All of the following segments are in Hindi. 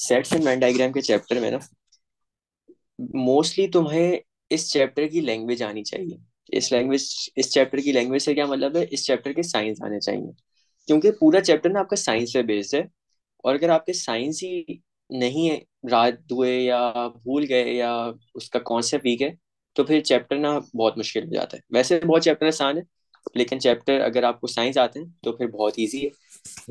सेट्स एंड वेन डायग्राम के चैप्टर में ना मोस्टली तुम्हें इस चैप्टर की लैंग्वेज आनी चाहिए। इस चैप्टर की लैंग्वेज से क्या मतलब है, इस चैप्टर के साइंस आने चाहिए। क्योंकि पूरा चैप्टर ना आपका साइंस पे बेस्ड है। और अगर आपके साइंस ही नहीं है, रात हुए या भूल गए या उसका कॉन्सेप्ट वीक है, तो फिर चैप्टर ना बहुत मुश्किल हो जाता है। वैसे बहुत चैप्टर आसान है, लेकिन चैप्टर अगर आपको साइंस आते हैं तो फिर बहुत इजी है।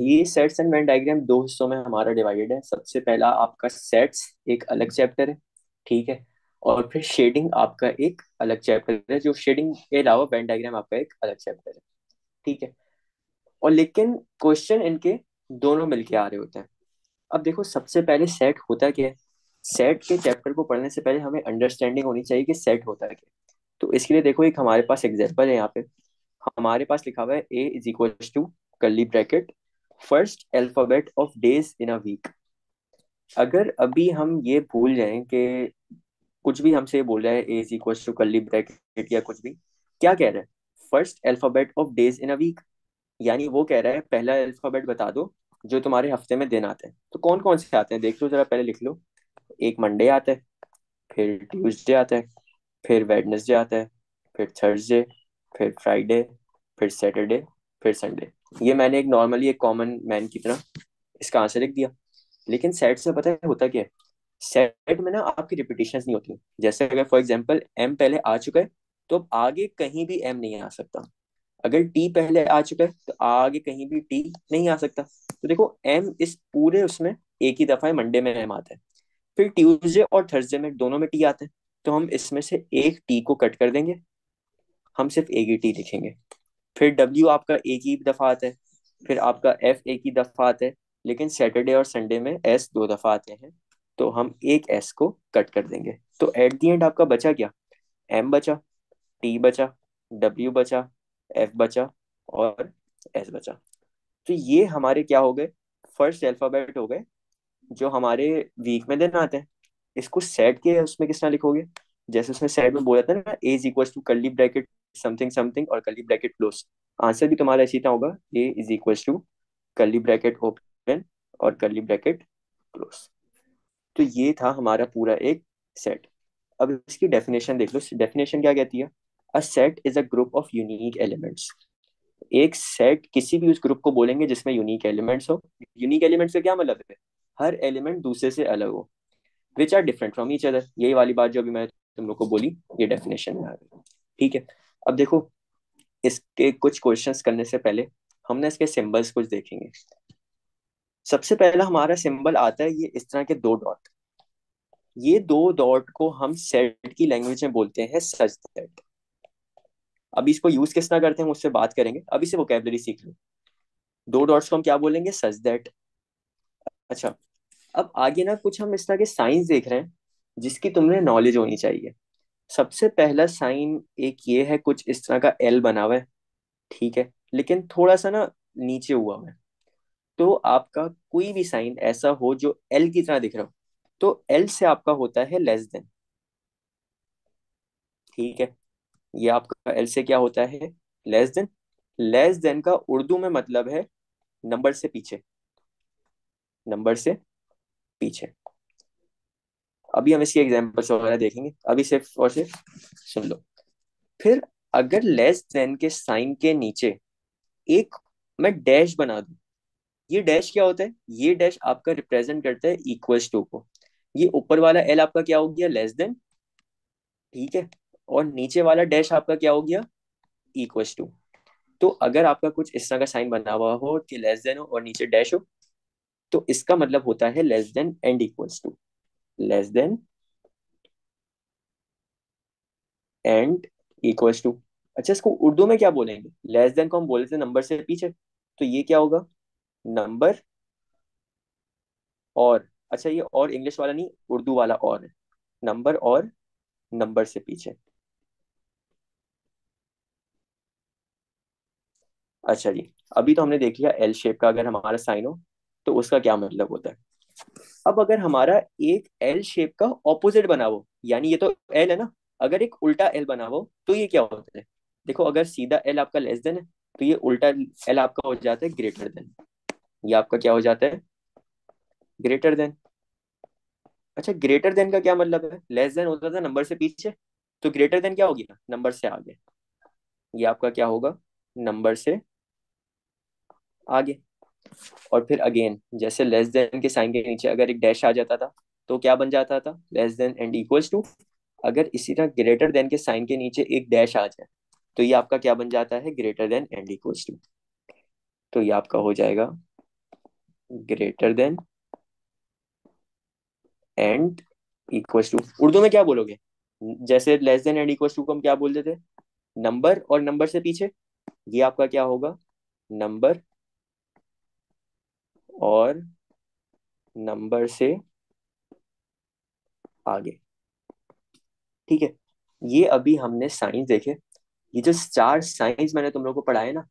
ये सेट्स एंड वेन डायग्राम दो हिस्सों में हमारा डिवाइडेड है। सबसे पहला आपका सेट्स एक अलग चैप्टर है, ठीक है। और फिर शेडिंग आपका एक अलग चैप्टर है, जो शेडिंग के अलावा वेन डायग्राम आपका एक अलग चैप्टर है, ठीक है। और लेकिन क्वेश्चन इनके दोनों मिलके आ रहे होते हैं। अब देखो, सबसे पहले सेट होता क्या है। सेट के चैप्टर को पढ़ने से पहले हमें अंडरस्टैंडिंग होनी चाहिए कि सेट होता है क्या। तो इसके लिए देखो, एक हमारे पास एग्जांपल है यहाँ पे। हमारे पास लिखा हुआ है A is equal to curly bracket first alphabet of days in a week. अगर अभी हम ये भूल जाएं कि कुछ भी हमसे बोल रहा है A is equal to curly bracket या कुछ भी, क्या कह रहा है, first alphabet of days in a week. यानी वो कह रहा है पहला अल्फाबेट बता दो जो तुम्हारे हफ्ते में दिन आते हैं। तो कौन कौन से आते हैं देख लो जरा, पहले लिख लो। एक मंडे आता है, फिर ट्यूसडे आता है, फिर वेडनेसडे आता है, फिर थर्सडे, फिर फ्राइडे, फिर सैटरडे, फिर संडे। ये मैंने एक नॉर्मली एक कॉमन मैन की तरह इसका आंसर लिख दिया। लेकिन सेट से पता है होता क्या है, सेट में ना आपकी रिपीटेशंस नहीं होती। जैसे अगर फॉर एग्जांपल एम पहले आ चुका है, तो अब आगे कहीं भी एम नहीं आ सकता। अगर टी पहले आ चुका है तो आगे कहीं भी टी नहीं आ सकता। तो देखो, एम इस पूरे उसमें एक ही दफा है, मंडे में एम आता है। फिर ट्यूसडे और थर्सडे में दोनों में टी आते हैं। तो हम इसमें से एक टी को कट कर देंगे, हम सिर्फ एक ही टी लिखेंगे। फिर डब्ल्यू आपका एक ही दफा आता है, फिर आपका एफ एक ही दफा आता है। लेकिन सैटरडे और संडे में एस दो दफा आते हैं, तो हम एक एस को कट कर देंगे। तो एट दी एंड आपका बचा क्या, एम बचा, टी बचा, डब्ल्यू बचा, एफ बचा और एस बचा। तो ये हमारे क्या हो गए, फर्स्ट अल्फाबेट हो गए जो हमारे वीक में दिन आते हैं। इसको सेट के उसमें किस तरह लिखोगे, जैसे उसमें सेट में बोला था ना, A is equal to curly bracket something something और कर्ली ब्रैकेट क्लोज। आंसर भी तुम्हारा इसी तरह होगा, A is equal to curly bracket open और कर्ली ब्रैकेट क्लोज। तो ये था हमारा पूरा एक सेट। अब इसकी डेफिनेशन देख लो, डेफिनेशन क्या कहती है। A set is a group of unique elements. एक सेट किसी भी उस ग्रुप को बोलेंगे जिसमें यूनिक एलिमेंट्स हो। यूनिक एलिमेंट्स से क्या मतलब है, हर एलिमेंट दूसरे से अलग हो, which are different from each other. यही वाली बात जो अभी मैं तुम लोग को बोली, ये डेफिनेशन है, ठीक है। अब देखो, इसके कुछ क्वेश्चंस करने से पहले हमने इसके सिंबल्स कुछ देखेंगे। सबसे पहला हमारा सिंबल आता है ये इस तरह के दो डॉट। ये दो डॉट को हम सेट की लैंग्वेज में बोलते हैं सच दैट। अभी इसको यूज किस तरह करते हैं मुझसे बात करेंगे, अभी से वोकेबलरी सीख लो। दो डॉट्स को हम क्या बोलेंगे, सच दैट। अच्छा, अब आगे ना कुछ हम इस तरह के साइंस देख रहे हैं जिसकी तुम्हें नॉलेज होनी चाहिए। सबसे पहला साइन एक ये है, कुछ इस तरह का एल बना हुआ है, ठीक है, लेकिन थोड़ा सा ना नीचे हुआ हुआ है। तो आपका कोई भी साइन ऐसा हो जो एल की तरह दिख रहा हो, तो एल से आपका होता है लेस देन, ठीक है। ये आपका एल से क्या होता है, लेस देन। लेस देन का उर्दू में मतलब है नंबर से पीछे, नंबर से पीछे। अभी हम इसकी एग्जांपल्स वगैरह देखेंगे, अभी सिर्फ और सिर्फ सुन लो। फिर अगर लेस देन के साइन के नीचे एक मैं डैश बना दूं, ये डैश क्या होता है, ये डैश आपका रिप्रेजेंट करता है इक्वल्स टू को। ये ऊपर वाला एल आपका क्या हो गया, लेस देन, ठीक है। और नीचे वाला डैश आपका क्या हो गया, इक्वल्स टू। तो अगर आपका कुछ इस तरह का साइन बना हुआ हो कि लेस देन हो और नीचे डैश हो, तो इसका मतलब होता है less than and equals to, less than and equals to. अच्छा, इसको उर्दू में क्या बोलेंगे, लेस देन को हम बोले थे नंबर से पीछे, तो ये क्या होगा, नंबर और, अच्छा ये और इंग्लिश वाला नहीं, उर्दू वाला और है, नंबर और नंबर से पीछे। अच्छा जी, अभी तो हमने देख लिया एल शेप का अगर हमारा साइन हो तो उसका क्या मतलब होता है। अब अगर हमारा एक एल शेप का ऑपोजिट बना हो, यानी ये तो एल है ना, अगर एक उल्टा एल बना हो तो ये क्या होता है। देखो, अगर सीधा एल आपका लेस देन है, तो ये उल्टा एल आपका हो जाता है ग्रेटर देन। ये आपका क्या हो जाता है, ग्रेटर देन। अच्छा, ग्रेटर देन का क्या मतलब है? लेस देन होता था नंबर से पीछे, तो ग्रेटर देन क्या हो गया? नंबर से आगे। ये आपका क्या होगा? नंबर से आगे। और फिर अगेन जैसे लेस देन के साइन के नीचे अगर एक डैश आ जाता था तो क्या बन जाता था? Less than and equals to. अगर इसी तरह ग्रेटर देन के साइन के नीचे एक डैश आ जाए तो ये आपका क्या बन जाता है? Greater than and equals to. तो ये आपका हो जाएगा greater than and equals to. Urdu में क्या बोलोगे? जैसे less than and equals to को हम क्या बोलते थे? नंबर और नंबर से पीछे। ये आपका क्या होगा? नंबर और नंबर से आगे। ठीक है। ये अभी हमने साइंस देखे। ये जो चार साइंस मैंने तुम लोग को पढ़ाए ना,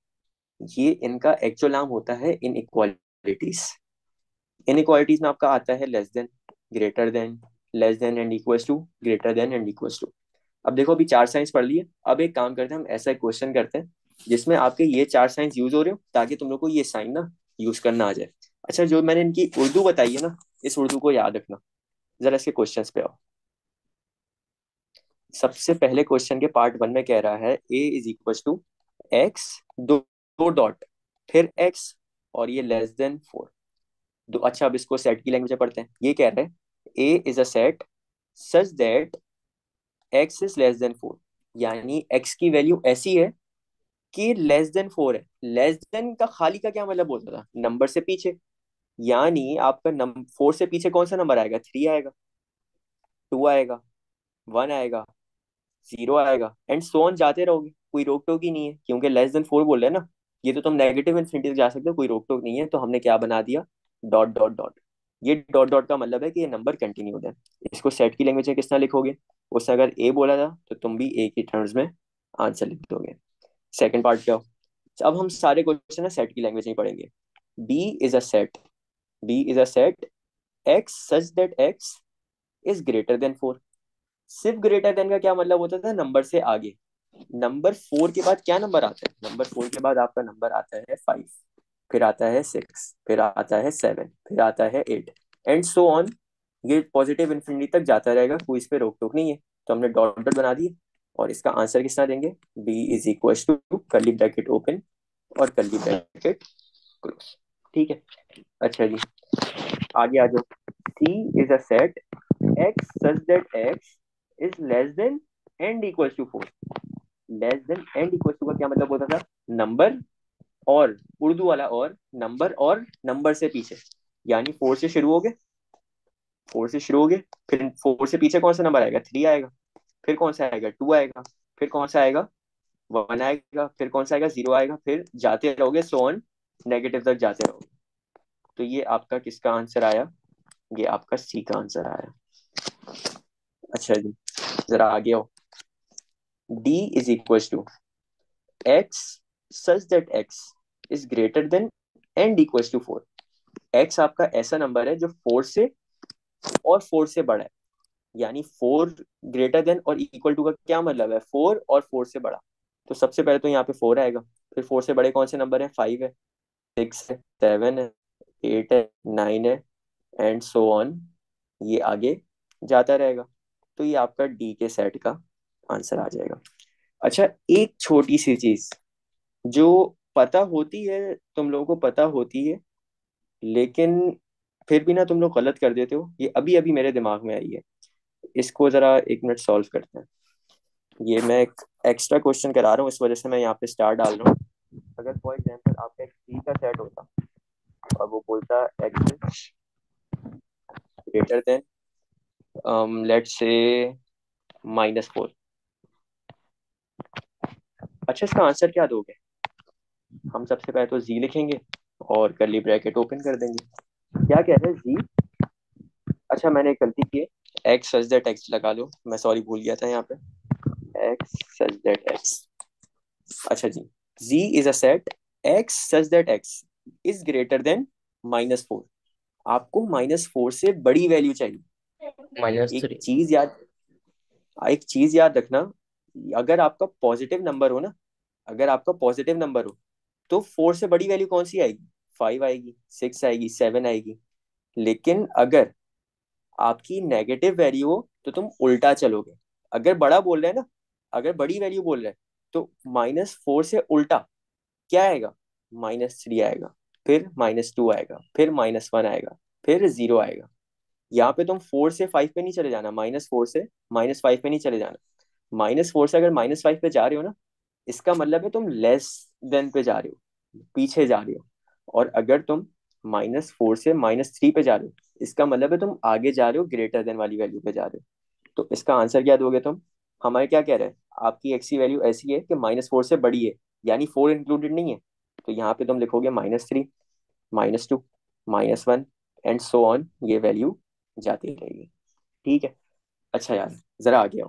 ये इनका एक्चुअल नाम होता है इनइक्वालिटीज। इनइक्वालिटीज में आपका आता है less than, greater than, less than and equals to, greater than and equals to. अब देखो अभी चार साइंस पढ़ लिए, अब एक काम करते हैं, हम ऐसा एक क्वेश्चन करते हैं जिसमें आपके ये चार साइंस यूज हो रहे हो ताकि तुम लोग को ये साइन ना यूज करना आ जाए। अच्छा, जो मैंने इनकी उर्दू बताई है ना, इस उर्दू को याद रखना। जरा इसके क्वेश्चंस पे आओ। सबसे पहले क्वेश्चन के पार्ट वन में कह रहा है A is equal to x, दो दो डॉट, फिर एक्स, और ये लेस देन फोर। दो। अच्छा, अब इसको सेट की लैंग्वेज में पढ़ते हैं। ये कह रहे हैं A is a set such that x is less than four. यानी एक्स की वैल्यू ऐसी है कि लेस देन फोर है। लेस देन का खाली का क्या मतलब होता था? नंबर से पीछे। यानी आपका नंबर फोर से पीछे कौन सा नंबर आएगा? थ्री आएगा, टू आएगा, वन आएगा, जीरो आएगा, एंड सो ऑन जाते रहोगे। कोई रोक टोक ही नहीं है क्योंकि लेस देन फोर बोल रहे हैं ना। ये तो तुम नेगेटिव इन्फिनिटी तक जा सकते हो, कोई रोक टोक नहीं है। तो हमने क्या बना दिया? Dot dot dot. ये डॉट डॉट का मतलब है कि ये नंबर कंटिन्यूड है। इसको सेट की लैंग्वेज में किस तरह लिखोगे? उसने अगर ए बोला था तो तुम भी ए की टर्म्स में आंसर लिख दोगे। सेकंड पार्ट क्या हो? अब हम सारे क्वेश्चन है सेट की लैंग्वेज में ही पढ़ेंगे। B is a set, B is a set x such that x is greater than four. सिर्फ ग्रेटर देन का क्या मतलब होता था? नंबर से आगे। नंबर फोर के बाद क्या नंबर आता है? नंबर फोर के बाद आपका नंबर आता है फाइव, फिर आता है सिक्स, फिर आता है सेवन, फिर आता है एट, एंड सो ऑन। ये पॉजिटिव इन्फिनिटी तक जाता रहेगा, कोई इस पे रोक टोक नहीं है। तो हमने डॉट डॉट बना दिए। और इसका आंसर कितना देंगे? B is equal to curly bracket open और कर्ली ब्रैकेट क्लोज। ठीक है। अच्छा जी, आगे आ जाओ। C is a set x such that x is less than and equal to four. Less than and equal to का क्या मतलब होता था? नंबर और, उर्दू वाला और, नंबर और नंबर से पीछे। यानी फोर से शुरू हो गए, फोर से शुरू हो गए, फिर फोर से पीछे कौन सा नंबर आएगा? थ्री आएगा, फिर कौन सा आएगा? टू आएगा, फिर कौन सा आएगा? वन आएगा, फिर कौन सा आएगा? जीरो आएगा, फिर जाते रहोगे सो ऑन, नेगेटिव तक जाते रहोगे। तो ये आपका किसका आंसर आया? ये आपका सी का आंसर आया। अच्छा जी, जरा आगे आओ। D is equal to x such that x is greater than and equal to four. X आपका ऐसा नंबर है जो फोर से और फोर से बड़ा है। यानी फोर ग्रेटर देन और इक्वल टू का क्या मतलब है? फोर और फोर से बड़ा। तो सबसे पहले तो यहाँ पे फोर आएगा, फिर फोर से बड़े कौन से नंबर है? फाइव है, सिक्स है, सेवन है, एट है, नाइन है, एंड सो ऑन। ये आगे जाता रहेगा। तो ये आपका डी के सेट का आंसर आ जाएगा। अच्छा, एक छोटी सी चीज जो पता होती है, तुम लोगों को पता होती है, लेकिन फिर भी ना तुम लोग गलत कर देते हो, ये अभी अभी मेरे दिमाग में आई है। इसको जरा एक मिनट सॉल्व करते हैं। ये मैं एक एक्स्ट्रा क्वेश्चन करा रहा हूँ, इस वजह से मैं यहाँ पे स्टार डाल रहा हूँ। अगर फॉर एग्जाम्पल आपका एक सी का सेट होता और वो बोलता x greater than let's say minus four. अच्छा, इसका आंसर क्या दोगे? हम सबसे पहले तो जी लिखेंगे और कर्ली ब्रैकेट ओपन कर देंगे। क्या कह रहे हैं? जी। अच्छा, मैंने एक गलती की है, एक्स सच दैट एक्स लगा लो, मैं सॉरी भूल गया था यहाँ पे। X such that x. अच्छा जी, G is a set x such that x is greater than minus four. आपको माइनस फोर से बड़ी वैल्यू चाहिए। माइनस एक थ्री। चीज याद, एक चीज याद रखना। अगर आपका पॉजिटिव नंबर हो ना, अगर आपका पॉजिटिव नंबर हो तो फोर से बड़ी वैल्यू कौन सी आएगी? फाइव आएगी, सिक्स आएगी, सेवन आएगी। लेकिन अगर आपकी नेगेटिव वैल्यू हो तो तुम उल्टा चलोगे। अगर बड़ा बोल रहे हैं ना, अगर बड़ी वैल्यू बोल रहे हैं, तो -4 से उल्टा क्या आएगा? -3 आएगा, फिर -2 आएगा, फिर -1 आएगा, फिर 0 आएगा। यहाँ पे तुम 4 से 5 पे नहीं चले जाना, -4 से -5 पे नहीं चले जाना। -4 से अगर -5 पे जा रहे हो ना, इसका मतलब है तुम लेस देन पे जा रहे हो, पीछे जा रहे हो। और अगर तुम -4 से -3 पे जा रहे हो, इसका मतलब है तुम आगे जा रहे हो, ग्रेटर देन वाली वैल्यू पे जा रहे हो। तो इसका आंसर क्या दोगे तुम? हमारे क्या कह रहे हैं, आपकी एक्स की वैल्यू ऐसी है कि -4 से बड़ी है, यानी 4 इंक्लूडेड नहीं है। तो यहाँ पे तुम लिखोगे -3, -2, -1 एंड सो ऑन, ये वैल्यू जाती रहेगी। ठीक है। अच्छा यार, जरा आगे आओ।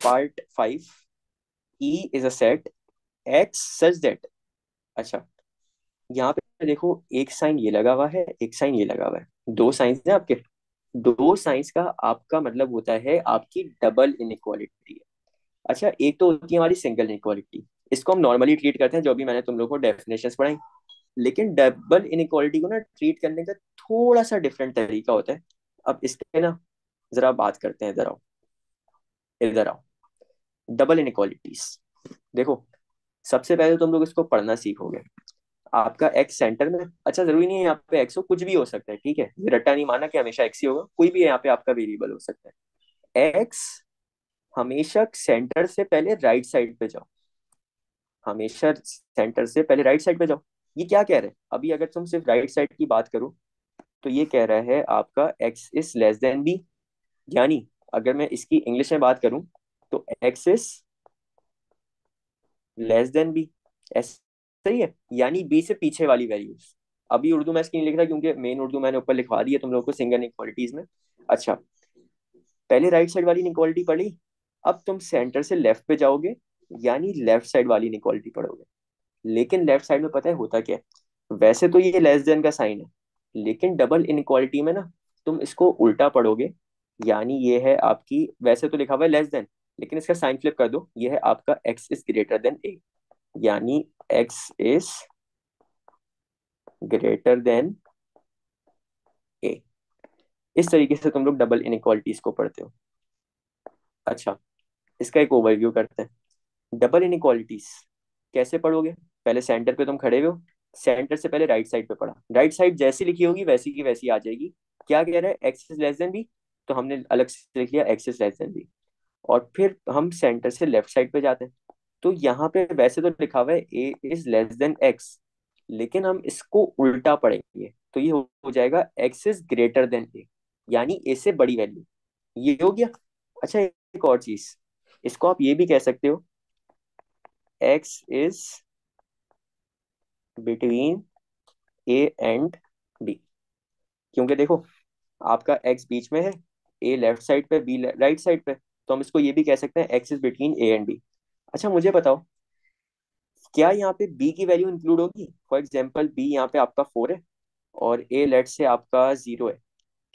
Part 5, E is a set x such that. अच्छा, यहाँ पे देखो, एक साइन ये लगा हुआ है, एक साइन ये लगा हुआ है, दो साइंस है आपके। दो साइंस का आपका मतलब होता है आपकी डबल इनइक्वालिटी है। अच्छा, एक तो होती है हमारी सिंगल इनइक्वालिटी, इसको हम नॉर्मली ट्रीट करते हैं, जो भी मैंने तुम लोगों को डेफिनेशंस पढ़ाई। लेकिन डबल इनइक्वालिटी को ना ट्रीट करने का थोड़ा सा डिफरेंट तरीका होता है। अब इस पे ना जरा बात करते हैं, इधर आओ, इधर आओ। डबल इनइक्वालिटीज देखो, सबसे पहले तुम लोग इसको पढ़ना सीखोगे। आपका एक्स सेंटर में, अच्छा जरूरी नहीं है यहाँ पे एक्स हो, कुछ भी हो सकता है, ठीक है, ये रट्टा नहीं माना कि हमेशा एक्स ही होगा, कोई भी यहाँ पे आपका वेरिएबल हो सकता है। एक्स हमेशा सेंटर से पहले राइट साइड पे जाओ, हमेशा सेंटर से पहले राइट साइड पे जाओ। ये क्या कह रहे हैं अभी, अगर तुम सिर्फ राइट साइड की बात करो, तो ये कह रहा है आपका X is less than B. यानी अगर मैं इसकी इंग्लिश में बात करूं, तो X is less than B, ऐसा ही है, यानी बी से पीछे वाली वैल्यूज। अभी उर्दू में इसकी नहीं लिख रहा, क्योंकि मेन उर्दू मैंने ऊपर लिखवा दी है तुम लोगों को सिंगल इक्वालिटीज में। अच्छा, पहले राइट साइड वाली इक्वालिटी पढ़ी, अब तुम सेंटर से लेफ्ट पे जाओगे, यानी लेफ्ट साइड वाली इक्वालिटी पढ़ोगे। लेकिन लेफ्ट साइड में पता है होता क्या है, वैसे तो ये लेस देन का साइन है, लेकिन डबल इनइक्वालिटी में ना तुम इसको उल्टा पढ़ोगे। यानी ये है आपकी, वैसे तो लिखा हुआ है लेस देन, लेकिन इसका साइन फ्लिप कर दो, ये है आपका एक्स इज ग्रेटर देन ए। यानी एक्स इज ग्रेटर देन ए। इस तरीके से तुम लोग डबल इनइक्वालिटीज को पढ़ते हो। अच्छा, इसका एक ओवरव्यू करते हैं। डबल इनइक्वालिटीज कैसे पढ़ोगे? पहले सेंटर पे तुम खड़े हो, सेंटर से पहले राइट साइड पे पढ़ा, राइट साइड जैसी लिखी होगी वैसी की वैसी आ जाएगी। क्या कह रहा है, x is less than B, तो हमने अलग से लिख लिया X is less than B. और फिर हम सेंटर से लेफ्ट साइड पे जाते हैं, तो यहाँ पे वैसे तो लिखा हुआ है A is less then x, लेकिन हम इसको उल्टा पढ़ेंगे, तो ये हो जाएगा एक्स इज ग्रेटर देन ए, यानी ए से बड़ी वैल्यू। ये हो गया। अच्छा, एक और चीज, इसको आप ये भी कह सकते हो, X is between A and B. क्योंकि देखो, आपका एक्स बीच में है, ए लेफ्ट साइड पे, बी राइट साइड पे, तो हम इसको ये भी कह सकते हैं x is between A and B. अच्छा, मुझे बताओ, क्या यहाँ पे बी की वैल्यू इंक्लूड होगी? फॉर एग्जाम्पल बी यहाँ पे आपका 4 है, और ए लेट से आपका 0 है,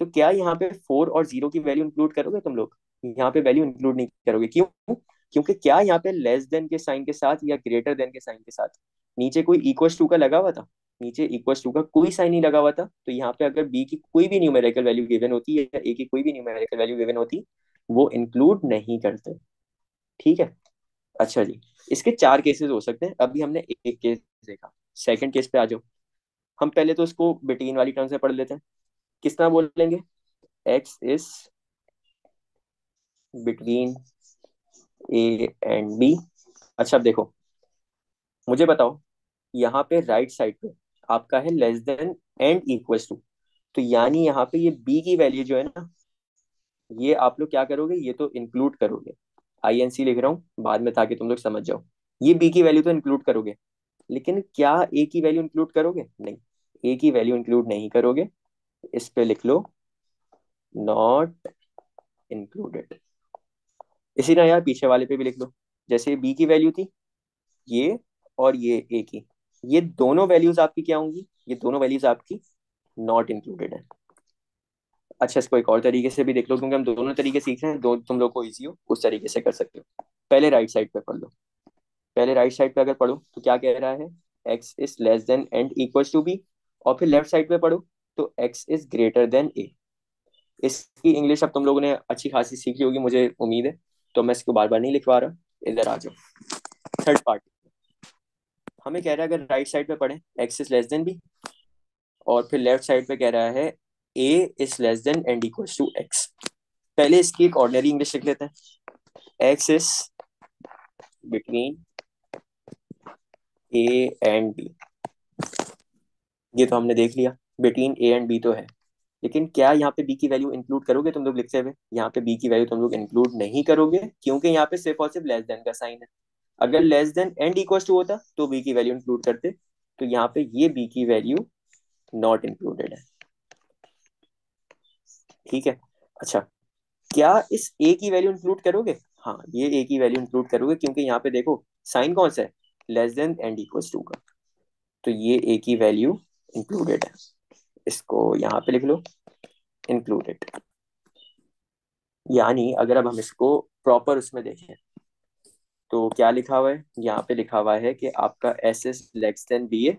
तो क्या यहाँ पे 4 और 0 की वैल्यू इंक्लूड करोगे तुम लोग? यहाँ पे वैल्यू इंक्लूड नहीं करोगे, क्यों? क्योंकि क्या यहाँ पे लेस देन के साइन के साथ या ग्रेटर देन के साइन के साथ नीचे कोई इक्वल टू का लगा हुआ था? नीचे इक्वल टू का कोई साइन नहीं लगा हुआ था, तो यहाँ पे अगर बी की कोई भी न्यूमेरिकल वैल्यू गिवन होती है, या ए की कोई भी न्यूमेरिकल वैल्यू गिवन होती, वो इंक्लूड नहीं करते। ठीक है। अच्छा जी, इसके चार केसेस हो सकते हैं, अभी हमने एक केस देखा। सेकंड केस पे आ जाओ। हम पहले तो इसको बिटवीन वाली टर्म से पढ़ लेते हैं। किस तरह बोलेंगे? X is between A and B. अच्छा, अब देखो, मुझे बताओ, यहाँ पे राइट साइड पे आपका है less than and equals to, तो यानी यहाँ पे ये बी की वैल्यू जो है ना, ये आप लोग क्या करोगे, ये तो इंक्लूड करोगे। INC लिख रहा हूँ बाद में ताकि तुम लोग समझ जाओ। ये बी की वैल्यू तो इंक्लूड करोगे, लेकिन क्या ए की वैल्यू इंक्लूड करोगे? नहीं, ए की वैल्यू इंक्लूड नहीं करोगे। इस पे लिख लो नॉट इंक्लूडेड। इसी तरह यार पीछे वाले पे भी लिख लो, जैसे बी की वैल्यू थी ये, और ये ए की, ये दोनों वैल्यूज आपकी क्या होंगी? ये दोनों वैल्यूज आपकी नॉट इंक्लूडेड है। अच्छा, इसको एक और तरीके से भी देख लो, क्योंकि हम दोनों तरीके सीख रहे हैं, दो तुम लोग को इजी हो उस तरीके से कर सकते हो। पहले राइट साइड पे पढ़ लो। पहले राइट साइड पे अगर पढ़ो तो क्या कह रहा है, x is less than and equals to B. और फिर लेफ्ट साइड पे पढ़ो, तो X is greater than A. इसकी इंग्लिश अब तुम लोगों ने अच्छी खासी सीखी होगी मुझे उम्मीद है, तो मैं इसको बार बार नहीं लिखवा रहा। इधर आ जाओ। थर्ड पार्ट हमें कह रहा है, अगर राइट साइड पे पढ़े x is less than B, और फिर लेफ्ट साइड पे कह रहा है A is less than and equals to x. पहले इसकी एक ऑर्डिनरी इंग्लिश लिख लेते हैं। X is between A and B, ये तो हमने देख लिया, बिटवीन ए एंड बी तो है। लेकिन क्या यहाँ पे बी की वैल्यू इंक्लूड करोगे तुम लोग लिखते हुए? यहाँ पे बी की वैल्यू तुम लोग इंक्लूड नहीं करोगे, क्योंकि यहाँ पे सिर्फ और सिर्फ लेस देन का साइन है। अगर less than and equal to होता तो बी की वैल्यू इंक्लूड करते। तो यहाँ पे ये बी की वैल्यू नॉट इंक्लूडेड है। ठीक है। अच्छा, क्या इस ए की वैल्यू इंक्लूड करोगे? हाँ, ये ए की वैल्यू इंक्लूड करोगे, क्योंकि यहाँ पे देखो साइन कौन सा है, less than and equal to का। तो ये ए की वैल्यू इंक्लूडेड है, इसको यहाँ पे लिख लो, इंक्लूडेड। यानी अगर अब हम इसको प्रॉपर उसमें देखें, तो क्या लिखा हुआ है यहाँ पे? लिखा हुआ है कि आपका S is less than B है,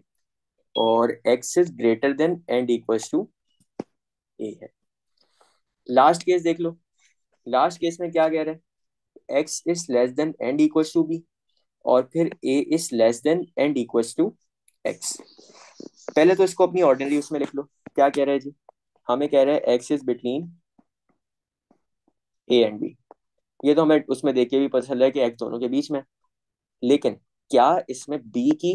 और x is greater than and equals to ए है। लास्ट केस देख लो। लास्ट केस में क्या कह रहे हैं? X is less than and equals to B, और फिर a is less than and equals to x. पहले तो इसको अपनी ऑर्डिनरी उसमें लिख लो। क्या कह रहे हैं जी? हमें कह रहे हैं x is between A and B. ये तो हमें उसमें देख के भी पता चल रहा है कि एक्स दोनों के बीच में। लेकिन क्या इसमें बी की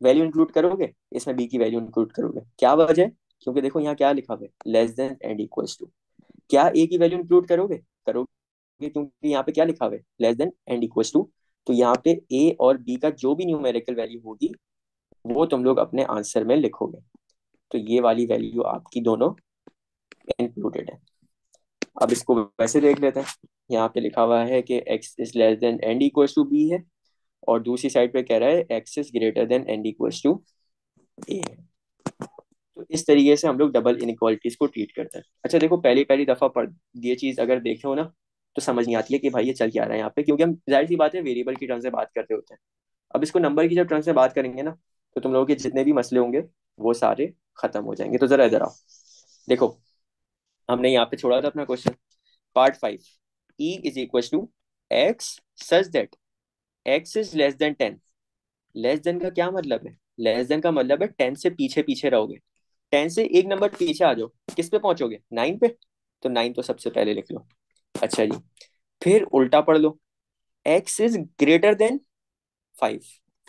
वैल्यू इंक्लूड करोगे? इसमें बी की वैल्यू इंक्लूड करोगे, क्या वजह है? क्योंकि देखो यहाँ क्या लिखा हुआ है, less than and equals to. क्या ए की वैल्यू इंक्लूड करोगे? करोगे, क्योंकि यहाँ पे क्या लिखा हुआ है, less than and equals to. तो यहाँ पे ए और बी का जो भी न्यूमेरिकल वैल्यू होगी वो तुम लोग अपने आंसर में लिखोगे। तो ये वाली वैल्यू आपकी दोनों इंक्लूडेड है। अब इसको वैसे देख लेते हैं। यहाँ पे लिखा हुआ है कि x is less than and equals to b है, और दूसरी साइड पे कह रहा है x is greater than and equals to ए है। तो इस तरीके से हम लोग डबल इनइक्वालिटीज को ट्रीट करते हैं। अच्छा देखो, पहली पहली दफा पढ़ ये चीज अगर देखे हो ना, तो समझ नहीं आती है कि भाई ये चल क्या रहा है यहाँ पे, क्योंकि हम जाहिर सी बात है वेरिएबल की टर्म से बात कर रहे होते हैं। अब इसको नंबर की जब टर्म से बात करेंगे ना, तो तुम लोगों के जितने भी मसले होंगे वो सारे खत्म हो जाएंगे। तो जरा इधर आओ। देखो, हमने यहाँ पे छोड़ा था अपना question, part 5। E is equal to x such that x is less than 10। Less than का क्या मतलब है? लेस देन का मतलब है 10 से पीछे पीछे रहोगे। 10 से एक नंबर पीछे आ जाओ, किस पे पहुंचोगे? 9 पे। तो 9 तो सबसे पहले लिख लो। अच्छा जी, फिर उल्टा पढ़ लो। X is greater than 5।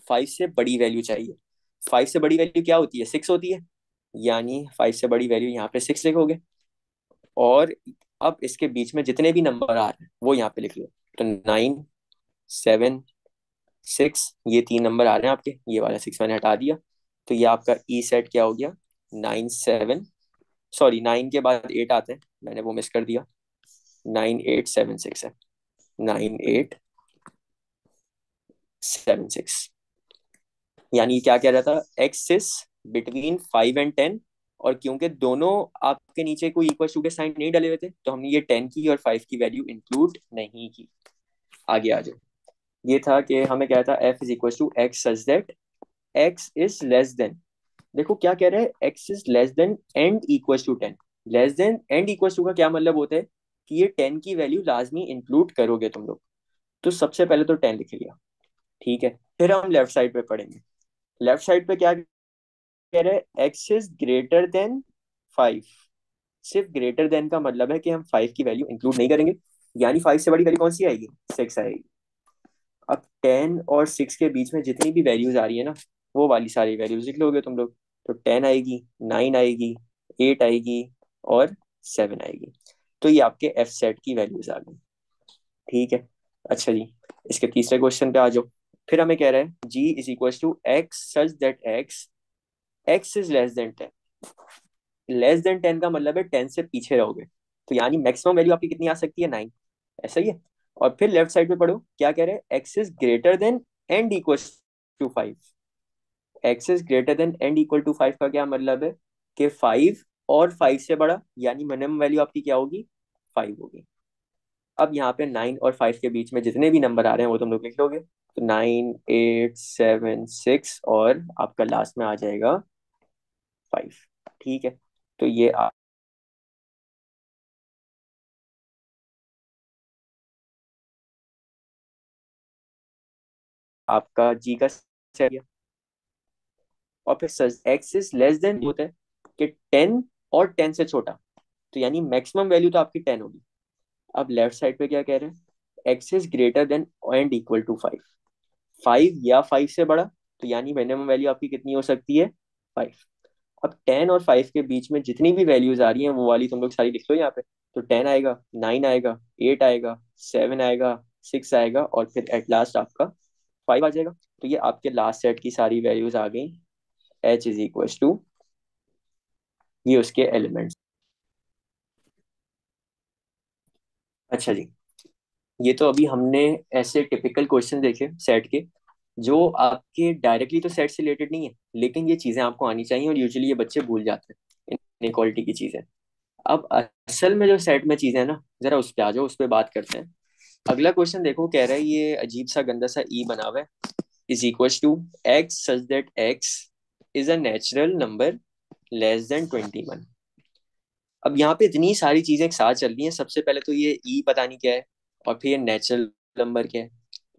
5 से बड़ी वैल्यू चाहिए। 5 से बड़ी वैल्यू क्या होती है? 6 होती है। यानी 5 से बड़ी वैल्यू यहाँ पे 6 लिखोगे। और अब इसके बीच में जितने भी नंबर आ रहे हैं वो यहाँ पे लिख लो। तो 9, 7, 6, ये 3 नंबर आ रहे हैं आपके, ये वाला 6 मैंने हटा दिया। तो ये आपका ई सेट क्या हो गया? 9, 7, सॉरी 9 के बाद 8 आते हैं, मैंने वो मिस कर दिया। 9, 8, 7, 6 है। 9, 8, 7, 6। यानी क्या कह रहा था? Axis between 5 and 10। और क्योंकि दोनों आपके नीचे कोई इक्वल टू के साइन नहीं डले हुए थे, तो हमने ये 10 की और 5 की वैल्यू इंक्लूड नहीं की। आगे आ जाओ। ये था कि हमें क्या था, F is equal to x such that x is less than. देखो क्या कह रहा है, x is less than and equal to 10। Less than and equal to का क्या मतलब होता है? कि ये 10 की वैल्यू लाजमी इंक्लूड करोगे तुम लोग। तो सबसे पहले तो 10 लिख लिया। ठीक है, फिर हम लेफ्ट साइड पे पढ़ेंगे। लेफ्ट साइड पे क्या कह रहे हैं? X is greater than 5। सिर्फ ग्रेटर देन का मतलब है कि हम 5 की वैल्यू इंक्लूड नहीं करेंगे। यानी 5 से बड़ी वैल्यू कौन सी आएगी? 6 आएगी। अब 10 और 6 के बीच में जितनी भी वैल्यूज आ रही है ना, वो वाली सारी वैल्यूज लिख लोगे तुम लोग। तो 10 आएगी, 9 आएगी, 8 आएगी, और 7 आएगी। तो ये आपके एफ सेट की वैल्यूज आ गई। ठीक है। अच्छा जी, इसके तीसरे क्वेश्चन पे आ जाओ। फिर हमें कह रहा है g is equal to x such that x x is less than 10। Less than 10 का मतलब है 10 से पीछे रहोगे। तो यानी मैक्सिमम वैल्यू आपकी कितनी आ सकती है? 9। ऐसा ही है। और फिर लेफ्ट साइड पे पढ़ो, क्या कह रहे हैं? X is greater than and equal to 5। X is greater than and equal to 5 का क्या मतलब है? कि 5 और 5 से बड़ा, यानी मिनिमम वैल्यू आपकी क्या होगी? 5 होगी। अब यहाँ पे 9 और 5 के बीच में जितने भी नंबर आ रहे हैं वो तुम लोग लिख लोगे। तो 9, 8, 7, 6, और आपका लास्ट में आ जाएगा 5। ठीक है। तो ये आपका जी का सेट गया। और फिर एक्स इज लेस देन होता है कि 10 और 10 से छोटा, तो यानी मैक्सिमम वैल्यू तो आपकी 10 होगी। अब लेफ्ट साइड पे क्या कह रहे हैं, x is greater than and equal to 5, 5 या 5 से बड़ा, तो यानी मिनिमम वैल्यू आपकी कितनी हो सकती है, 5। अब 10 और 5 के बीच में जितनी भी वैल्यूज आ रही हैं वो वाली तुम लोग सारी लिख लो यहाँ पे। तो 10 आएगा, 9 आएगा, 8 आएगा, 7 आएगा, 6 आएगा, और फिर एट लास्ट आपका 5 आ जाएगा। तो ये आपके लास्ट सेट की सारी वैल्यूज आ गई। एच इज इक्वल टू, ये उसके एलिमेंट्स। अच्छा जी, ये तो अभी हमने ऐसे टिपिकल क्वेश्चन देखे सेट के, जो आपके डायरेक्टली तो सेट से रिलेटेड नहीं है, लेकिन ये चीजें आपको आनी चाहिए, और यूजुअली ये बच्चे भूल जाते हैं इनक्वालिटी की चीजें। अब असल में जो सेट में चीजें है ना, जरा उस पे आ जाओ, उस पे बात करते हैं। अगला क्वेश्चन देखो, कह रहा है ये अजीब सा गंदा सा ई बना हुआ है, is equal to x such that x is a natural number less than 21। अब यहाँ पे इतनी सारी चीजें एक साथ चल रही हैं। सबसे पहले तो ये ई पता नहीं क्या है, और फिर ये नेचुरल नंबर क्या है।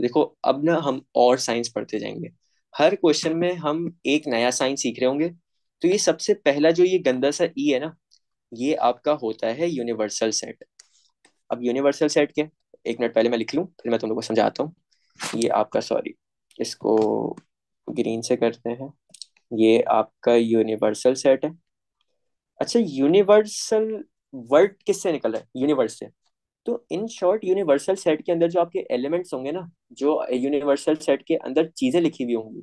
देखो अब ना हम और साइंस पढ़ते जाएंगे, हर क्वेश्चन में हम एक नया साइंस सीख रहे होंगे। तो ये सबसे पहला जो ये गंदा सा ई है ना, ये आपका होता है यूनिवर्सल सेट। अब यूनिवर्सल सेट क्या है, एक मिनट पहले मैं लिख लूं, फिर मैं तुम लोग को समझाता हूँ। ये आपका, सॉरी, इसको ग्रीन से करते हैं। ये आपका यूनिवर्सल सेट है। अच्छा, यूनिवर्सल वर्ड किससे निकल रहा है, यूनिवर्स से। तो इन शॉर्ट यूनिवर्सल सेट के अंदर जो आपके एलिमेंट्स होंगे ना, जो यूनिवर्सल सेट के अंदर चीजें लिखी हुई होंगी,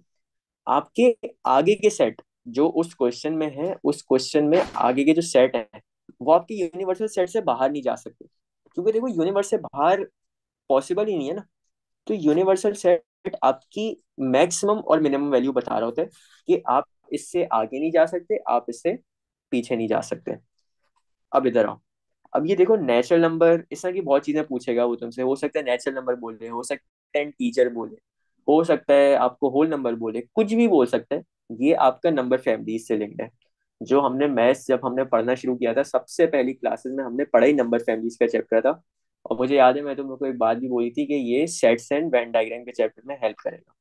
आपके आगे के सेट जो उस क्वेश्चन में है, उस क्वेश्चन में आगे के जो सेट है, वो आपके यूनिवर्सल सेट से बाहर नहीं जा सकते। क्योंकि देखो यूनिवर्स से बाहर पॉसिबल ही नहीं है ना। तो यूनिवर्सल सेट आपकी मैक्सिमम और मिनिमम वैल्यू बता रहा होता है कि आप इससे आगे नहीं जा सकते, आप इससे पीछे नहीं जा सकते। अब इधर आओ। अब ये देखो, नेचुरल नंबर इस तरह की बहुत चीजें पूछेगा वो तुमसे। हो सकता है नेचुरल नंबर बोले, हो सकता है टीचर बोले, हो सकता है आपको होल नंबर बोले, कुछ भी बोल सकते हैं। ये आपका नंबर फैमिलीज से लिंक्ड है। जो हमने मैथ्स जब हमने पढ़ना शुरू किया था, सबसे पहली क्लासेस में हमने पढ़ा ही नंबर फैमिलीज का चैप्टर था। और मुझे याद है, मैं तुम लोग को एक बात भी बोली थी कि ये सेट्स एंड वेन डायग्राम के चैप्टर में हेल्प करेगा।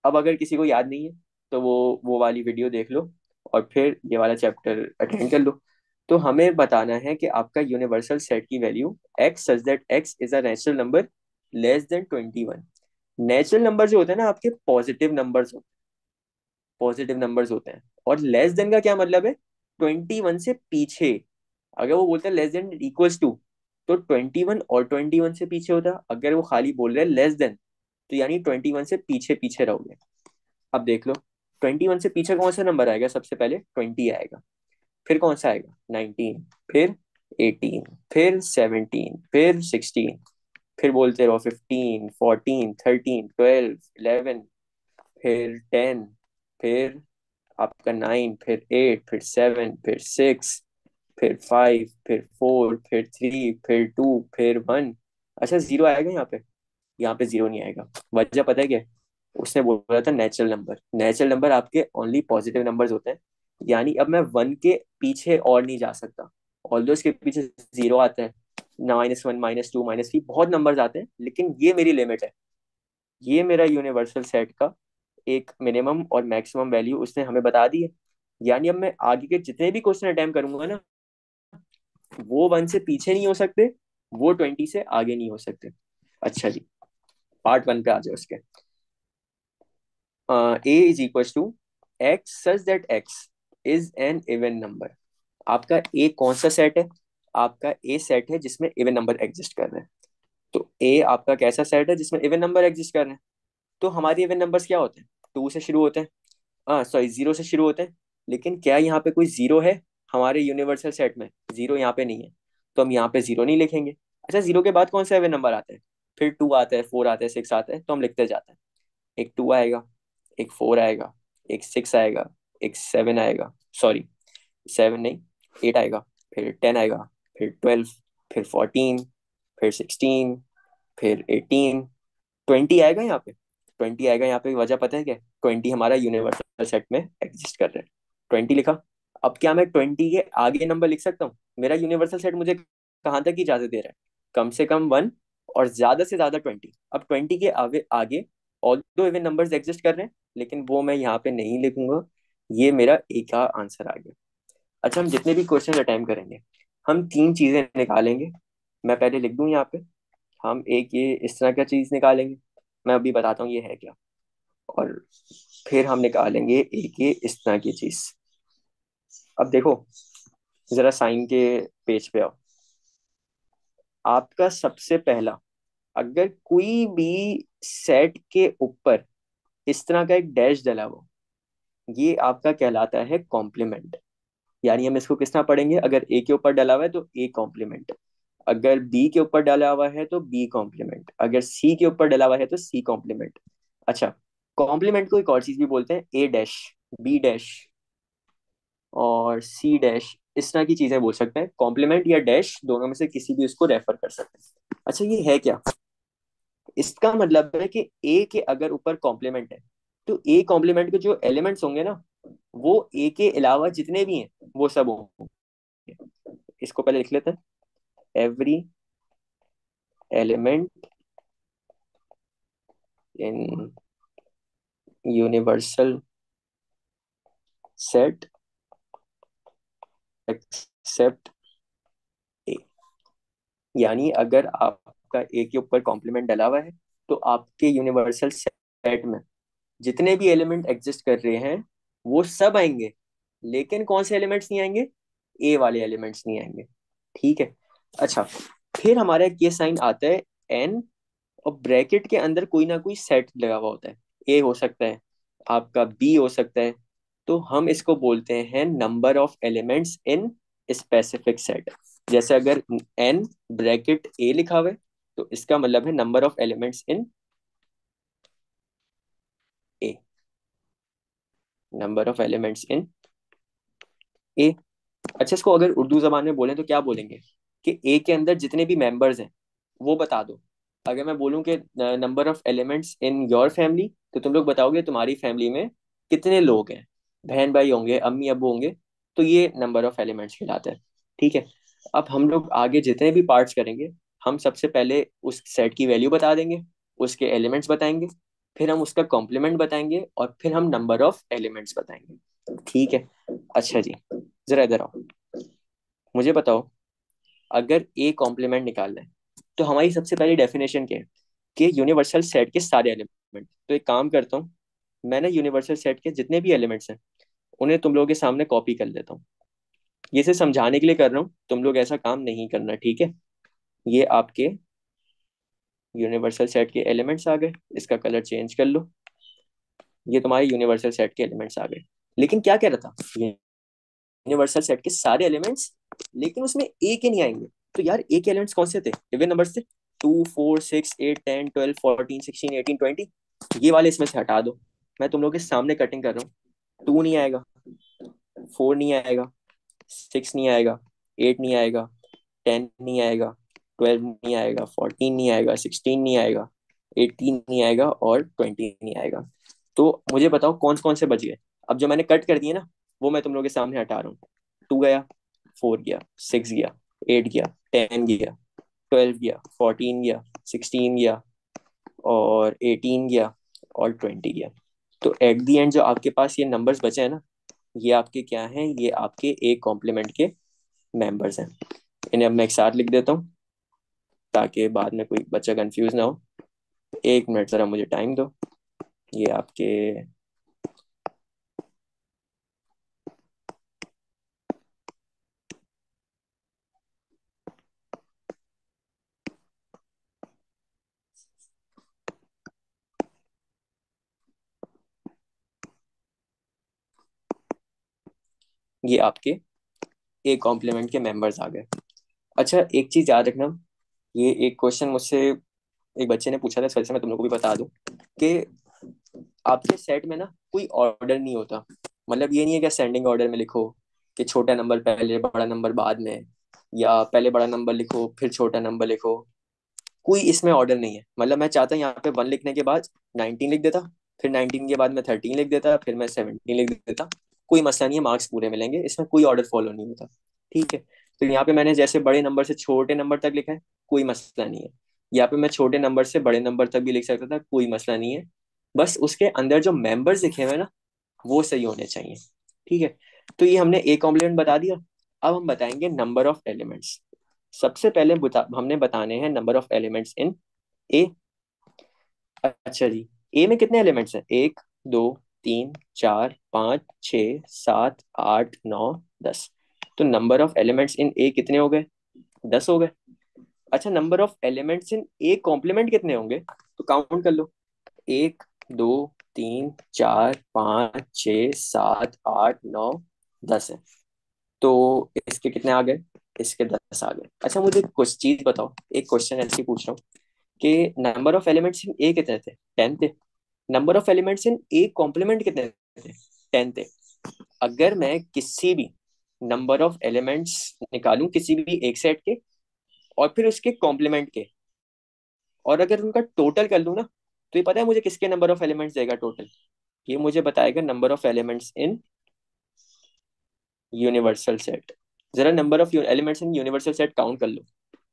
अब अगर किसी को याद नहीं है, तो वो वाली वीडियो देख लो, और फिर ये वाला चैप्टर अटेंड कर लो। तो हमें बताना है कि आपका यूनिवर्सल सेट की value x such that x is a natural number less than 21। Natural number जो होते हैं ना आपके, पॉजिटिव नंबर्स होते हैं। और लेस देन का क्या मतलब है, 21 से पीछे। अगर वो बोलते हैं लेस देन इक्वल्स टू, तो 21 और 21 से पीछे होता है। अगर वो खाली बोल रहे हैं लेस देन, तो यानी 21 से पीछे पीछे रहोगे। अब देख लो, 21 से पीछे कौन सा नंबर आएगा, सबसे पहले 20 आएगा, फिर कौन सा आएगा 19, फिर 18, फिर 17, फिर 16, फिर बोलते रहो 15, 14, 13, 12, 11, फिर 10, फिर आपका 9, फिर 8, फिर 7, फिर 6, फिर 5, फिर 4, फिर 3, फिर 2, फिर 1। अच्छा, जीरो आएगा यहाँ पे? यहाँ पे जीरो नहीं आएगा। वजह पता है क्या है? उसने बोला था नेचुरल नंबर। नेचुरल नंबर आपके ओनली पॉजिटिव नंबर्स होते हैं। यानी अब मैं 1 के पीछे और नहीं जा सकता। ऑल्दो इसके पीछे जीरो आता है, -1, -2, -3, बहुत नंबर्स आते हैं, लेकिन ये मेरी लिमिट है। ये मेरा यूनिवर्सल सेट का एक मिनिमम और मैक्सिमम वैल्यू उसने हमें बता दी है। यानी अब मैं आगे के जितने भी क्वेश्चन अटेम्प्ट करूंगा ना, वो 1 से पीछे नहीं हो सकते, वो 20 से आगे नहीं हो सकते। अच्छा जी, पार्ट 1 पे आ जाओ उसके। A is equal to x such that x is an even number. आपका ए कौन सा सेट है, आपका ए सेट है जिसमें इवन नंबर एग्जिस्ट कर रहे हैं। तो ए आपका कैसा सेट है जिसमें इवन नंबर एग्जिस्ट कर रहे हैं। तो हमारे इवन नंबर्स क्या होते हैं, 2 से शुरू होते हैं, हाँ सॉरी, 0 से शुरू होते हैं। लेकिन क्या यहाँ पे कोई जीरो है हमारे यूनिवर्सल सेट में? जीरो यहाँ पे नहीं है, तो हम यहाँ पे जीरो नहीं लिखेंगे। अच्छा, जीरो के बाद कौन सा इवन नंबर आता है? फिर 2 आता है, 4 आता है, 6 आता है, तो हम लिखते जाते हैं। एक 2 आएगा, एक 4 आएगा, एक 6 आएगा, एक 7 आएगा, सॉरी 7 नहीं, 8 आएगा, फिर 10 आएगा, फिर 12, फिर 14, फिर 16, फिर 18, 20 आएगा यहाँ पे। 20 आएगा यहाँ पे, वजह पता है क्या? 20 हमारा यूनिवर्सल सेट में एग्जिस्ट कर रहा है। 20 लिखा। अब क्या मैं 20 के आगे नंबर लिख सकता हूँ? मेरा यूनिवर्सल सेट मुझे कहाँ तक की इजाजत दे रहा है? कम से कम 1 और ज्यादा से ज्यादा 20। अब 20 के आगे आगे ऑल्दो इवन नंबर्स एग्जिस्ट कर रहे हैं, लेकिन वो मैं यहाँ पे नहीं लिखूंगा। ये मेरा एक का आंसर आ गया। अच्छा, हम जितने भी क्वेश्चन अटेम्प्ट करेंगे, हम तीन चीजें निकालेंगे। मैं पहले लिख दूं यहाँ पे। हम एक ये इस तरह का चीज निकालेंगे, मैं अभी बताता हूँ ये है क्या। और फिर हम निकालेंगे एक ये इस तरह की चीज। अब देखो, जरा साइन के पेज पे आओ। आपका सबसे पहला, अगर कोई भी सेट के ऊपर इस तरह का एक डैश डला हो, ये आपका कहलाता है कॉम्प्लीमेंट। यानी हम इसको किस तरह पढ़ेंगे, अगर ए के ऊपर डला हुआ है तो ए कॉम्प्लीमेंट, अगर बी के ऊपर डाला हुआ है तो बी कॉम्प्लीमेंट, अगर सी के ऊपर डला हुआ है तो सी कॉम्प्लीमेंट। अच्छा, कॉम्प्लीमेंट को एक और चीज भी बोलते हैं, ए डैश, बी डैश और सी डैश। इस तरह की चीजें बोल सकते हैं, कॉम्प्लीमेंट या डैश दोनों में से किसी भी उसको रेफर कर सकते हैं। अच्छा, ये है क्या? इसका मतलब है कि ए के अगर ऊपर कॉम्प्लीमेंट है, तो ए कॉम्प्लीमेंट के जो एलिमेंट्स होंगे ना, वो ए के अलावा जितने भी हैं वो सब होंगे। इसको पहले लिख लेते हैं। Every element in universal set except A. यानी अगर आपका ए के ऊपर कॉम्प्लीमेंट डला हुआ है, तो आपके यूनिवर्सल सेट में जितने भी एलिमेंट एग्जिस्ट कर रहे हैं वो सब आएंगे, लेकिन कौन से एलिमेंट्स नहीं आएंगे? ए वाले एलिमेंट्स नहीं आएंगे। ठीक है। अच्छा, फिर हमारा एक ये साइन आता है एन, और ब्रैकेट के अंदर कोई ना कोई सेट लगा हुआ होता है। ए हो सकता है, आपका बी हो सकता है। तो हम इसको बोलते हैं number of elements in specific set. जैसे अगर एन ब्रैकेट ए लिखा हुआ है, तो इसका मतलब है number of elements in A, number of elements in A. अच्छा, इसको अगर उर्दू जबान में बोलें तो क्या बोलेंगे, कि ए के अंदर जितने भी मेंबर्स हैं वो बता दो। अगर मैं बोलूं कि number of elements in your family, तो तुम लोग बताओगे तुम्हारी फैमिली में कितने लोग हैं, बहन भाई होंगे, अम्मी अब्बू होंगे। तो ये नंबर ऑफ एलिमेंट्स कहलाता है। ठीक है। अब हम लोग आगे जितने भी पार्ट्स करेंगे, हम सबसे पहले उस सेट की वैल्यू बता देंगे, उसके एलिमेंट्स बताएंगे, फिर हम उसका कॉम्प्लीमेंट बताएंगे, और फिर हम नंबर ऑफ एलिमेंट्स बताएंगे। ठीक है। अच्छा जी, जरा इधर आओ। मुझे बताओ, अगर ए कॉम्प्लीमेंट निकालना है, तो हमारी सबसे पहली डेफिनेशन क्या है, कि यूनिवर्सल सेट के सारे एलिमेंट। तो एक काम करता हूँ, मैं ना यूनिवर्सल सेट के जितने भी एलिमेंट्स हैं उन्हें तुम लोगों के सामने कॉपी कर लेता हूँ। ये सिर्फ समझाने के लिए कर रहा हूँ, तुम लोग ऐसा काम नहीं करना, ठीक है? ये आपके यूनिवर्सल सेट के एलिमेंट्स आ गए, इसका कलर चेंज कर लो। ये तुम्हारे यूनिवर्सल सेट के एलिमेंट्स आ गए। लेकिन क्या कह रहा था, यूनिवर्सल सेट के सारे एलिमेंट्स, लेकिन उसमें ए के नहीं आएंगे। तो यार, ए के एलिमेंट्स कौन से थे? इवन नंबर्स थे, 2 4 6 8 10 12 14 16 18 20। ये वाले इसमें से हटा दो। मैं तुम लोगों के सामने कटिंग कर रहा हूँ। 2 नहीं आएगा, 4 नहीं आएगा, 6 नहीं आएगा, 8 नहीं आएगा, 10 नहीं आएगा, 12 नहीं आएगा, 14 नहीं आएगा, 16 नहीं आएगा, 18 नहीं आएगा, और 20 नहीं आएगा। तो मुझे बताओ कौन कौन से बच गए। अब जो मैंने कट कर दिए ना, वो मैं तुम लोगों के सामने हटा रहा हूँ। 2 गया, 4 गया, 6 गया, 8 गया, 10 गया, 12 गया, 14 गया, 16 गया, और 18 गया, और 20 गया। तो एट दी एंड जो आपके पास ये नंबर्स बचे हैं ना, ये आपके क्या हैं? ये आपके एक कॉम्प्लीमेंट के मेंबर्स हैं। इन्हें अब मैं एक साथ लिख देता हूँ, ताकि बाद में कोई बच्चा कंफ्यूज ना हो। 1 मिनट जरा मुझे टाइम दो। ये आपके, ये आपके एक कॉम्प्लीमेंट के मेंबर्स आ गए। अच्छा, एक चीज याद रखना, ये एक क्वेश्चन मुझसे एक बच्चे ने पूछा था, इस वजह से मैं तुम लोग को भी बता दूं, कि आपके सेट में ना कोई ऑर्डर नहीं होता। मतलब ये नहीं है कि असेंडिंग ऑर्डर में लिखो, कि छोटा नंबर पहले बड़ा नंबर बाद में, या पहले बड़ा नंबर लिखो फिर छोटा नंबर लिखो। कोई इसमें ऑर्डर नहीं है। मतलब मैं चाहता यहाँ पे 1 लिखने के बाद 19 लिख देता, फिर 19 के बाद मैं 13 लिख देता, फिर मैं 17 लिख देता। कोई मसला नहीं है, मार्क्स पूरे मिलेंगे, इसमें कोई ऑर्डर फॉलो नहीं होता। ठीक है। तो यहाँ पे मैंने जैसे बड़े नंबर से छोटे नंबर तक लिखा है, कोई मसला नहीं है। यहाँ पे मैं छोटे नंबर से बड़े नंबर तक भी लिख सकता था, कोई मसला नहीं है। बस उसके अंदर जो मेंबर्स लिखे हुए हैं ना, वो सही होने चाहिए। ठीक है, तो ये हमने ए कॉम्प्लीमेंट बता दिया। अब हम बताएंगे नंबर ऑफ एलिमेंट्स। सबसे पहले हमने बताने हैं number of elements in A. अच्छा जी, ए में कितने एलिमेंट्स हैं? एक, दो, तीन, चार, पाँच, छ, सात, आठ, नौ, 10। तो number of elements in A कितने हो गए? 10 हो गए। अच्छा, number of elements in A complement कितने होंगे? तो काउंट कर लो। एक, दो, तीन, चार, पाँच, छ, सात, आठ, नौ, 10 है। तो इसके कितने आ गए? इसके 10 आ गए। अच्छा, मुझे कुछ चीज बताओ, एक क्वेश्चन ऐसे ही पूछ रहा हूँ कि number of elements in A कितने थे? 10 थे। Number of elements in A complement कितने थे? 10 थे। अगर मैं किसी भी नंबर ऑफ एलिमेंट्स निकालूं किसी भी एक सेट के, और फिर उसके कॉम्प्लीमेंट के, और अगर उनका टोटल कर लूं ना, तो ये पता है मुझे किसके नंबर ऑफ एलिमेंट्स देगा टोटल? ये मुझे बताएगा number of elements in universal set. जरा number of elements in universal set count कर लो।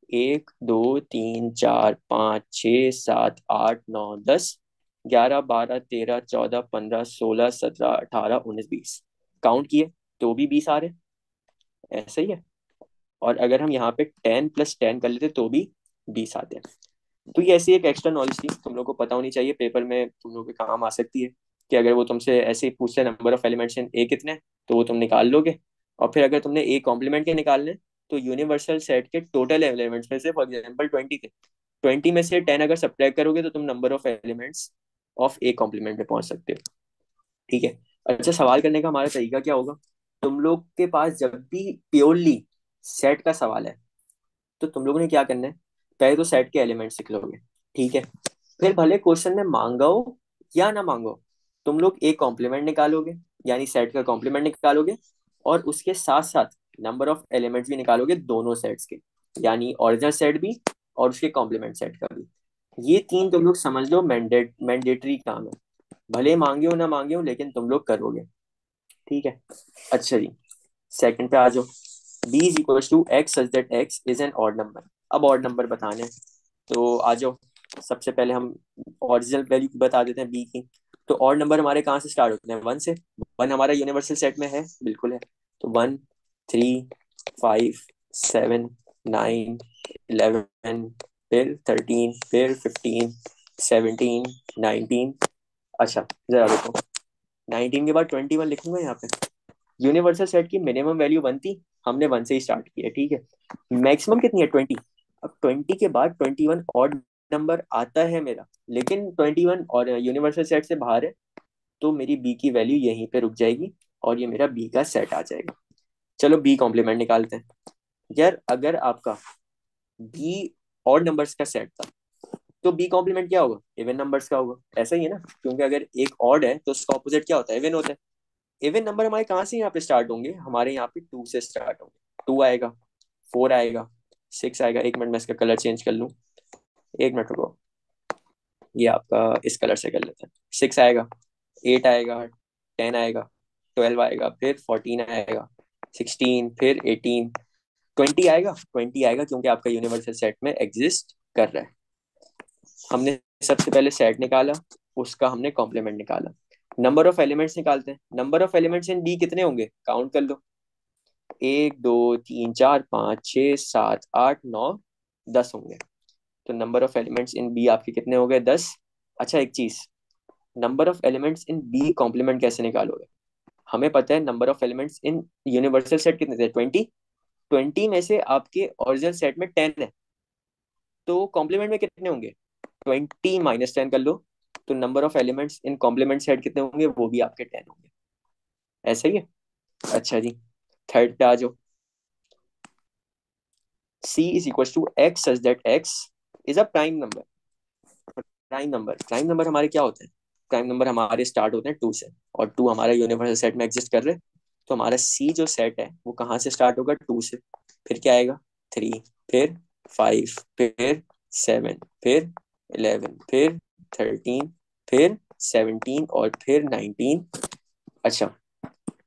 एक, दो, तीन, चार, पाँच, छ, सात, आठ, नौ, 10, 11, 12, 13, 14, 15, 16, 17, 18, 19, 20। काउंट किए तो भी 20 आ रहे। ऐसा ही है। और अगर हम यहाँ पे 10 + 10 कर लेते तो भी 20 आते हैं। तो ये ऐसी एक एक्स्ट्रा नॉलेज थी, तुम लोग को पता होनी चाहिए, पेपर में तुम लोग के काम आ सकती है। कि अगर वो तुमसे ऐसे ही पूछते number of elements in A कितने, तो वो तुम निकाल लोगे। और फिर अगर तुमने ए कॉम्प्लीमेंट के निकालने, तो यूनिवर्सल सेट के टोटल एलिमेंट्स में से फॉर एग्जाम्पल 20 थे, 20 में से 10 अगर सब्ट्रैक्ट करोगे तो तुम number of elements of A complement में पहुंच सकते हो। ठीक है। अच्छा, सवाल करने का हमारा तरीका क्या होगा? तुम लोग के पास जब भी प्योरली सेट का सवाल है, तो तुम लोगों ने क्या करना है? पहले तो सेट के एलिमेंट्स लिख लोगे। ठीक है। फिर भले क्वेश्चन में मांगा हो या ना मांगो, तुम लोग एक कॉम्प्लीमेंट निकालोगे, यानी सेट का कॉम्प्लीमेंट निकालोगे, और उसके साथ साथ नंबर ऑफ एलिमेंट्स भी निकालोगे दोनों सेट्स के, यानी ओरिजिनल सेट भी और उसके कॉम्प्लीमेंट सेट का भी। ये तीन तुम लोग समझ लो मैंडेटरी काम है। भले मांगे हो ना मांगे हो, लेकिन तुम लोग करोगे। ठीक है। अच्छा जी, सेकंड पे आ जाओ। b is equal to x such that x is an odd number. अब ऑड नंबर बताने हैं, तो आ जाओ। सबसे पहले हम ओरिजिनल वैल्यू बता देते हैं b की। तो ऑड नंबर हमारे कहाँ से स्टार्ट होते हैं? 1 से। 1 हमारा यूनिवर्सल सेट में है, बिल्कुल है। तो 1, 3, 5, 7, 9, 11, फिर 13, फिर 15, 17, 19। अच्छा, जरा देखो, 19 के बाद 21 लिखूंगा यहाँ पे। यूनिवर्सल सेट की मिनिमम वैल्यू 1 थी, हमने 1 से ही स्टार्ट किया। ठीक है। मैक्सिमम कितनी है? 20। अब 20 के बाद 21 ऑड नंबर आता है मेरा, लेकिन 21 और यूनिवर्सल सेट से बाहर है, तो मेरी बी की वैल्यू यहीं पे रुक जाएगी, और ये मेरा बी का सेट आ जाएगा। चलो बी कॉम्प्लीमेंट निकालते हैं। यार, अगर आपका बी ऑड नंबर्स का सेट था, तो बी कॉम्प्लीमेंट क्या होगा? इवन नंबर्स का होगा। ऐसा ही है ना, क्योंकि अगर एक ऑड है तो उसका ऑपोजिट क्या होता है? इवन होता है। इवन नंबर हमारे कहाँ से यहाँ पे स्टार्ट होंगे? हमारे यहाँ पे 2 से स्टार्ट होंगे। 2 आएगा, 4 आएगा, 6 आएगा। एक मिनट में इसका कलर चेंज कर लूँ, एक मिनट रुको। ये आपका इस कलर से कर लेते हैं। 6 आएगा, 8 आएगा, 10 आएगा, 12 आएगा, फिर 14 आएगा, 16, फिर 18, 20 आएगा। 20 आएगा क्योंकि आपका यूनिवर्सल सेट में एग्जिस्ट कर रहा है। हमने सबसे पहले सेट निकाला, उसका हमने कॉम्प्लीमेंट निकाला। नंबर ऑफ एलिमेंट्स निकालते हैं। Number of elements in B कितने होंगे? काउंट कर लो। एक, दो, तीन, चार, पाँच, छ, सात, आठ, नौ, 10 होंगे। तो number of elements in B आपके कितने हो गए? 10। अच्छा, एक चीज, number of elements in B complement कैसे निकालोगे? हमें पता है number of elements in universal set कितने थे? 20। 20 में से आपके ओरिजिनल सेट में 10 है, तो कॉम्प्लीमेंट में कितने होंगे? 20 - 10 कर लो। तो number of elements in complement set कितने होंगे? वो भी आपके 10 होंगे। ऐसा ही है। अच्छा जी, थर्ड पे आ जाओ। c is equal to x such that x is a prime number. Prime number हमारे क्या होते हैं? प्राइम नंबर हमारे स्टार्ट होते हैं 2 से, और 2 हमारा यूनिवर्सल सेट में एग्जिस्ट कर रहे हैं। तो हमारा c जो सेट है वो कहाँ से स्टार्ट होगा? 2 से। फिर क्या आएगा? 3, फिर 5, फिर 7, फिर 11, फिर 13, फिर 17, और फिर 19। अच्छा,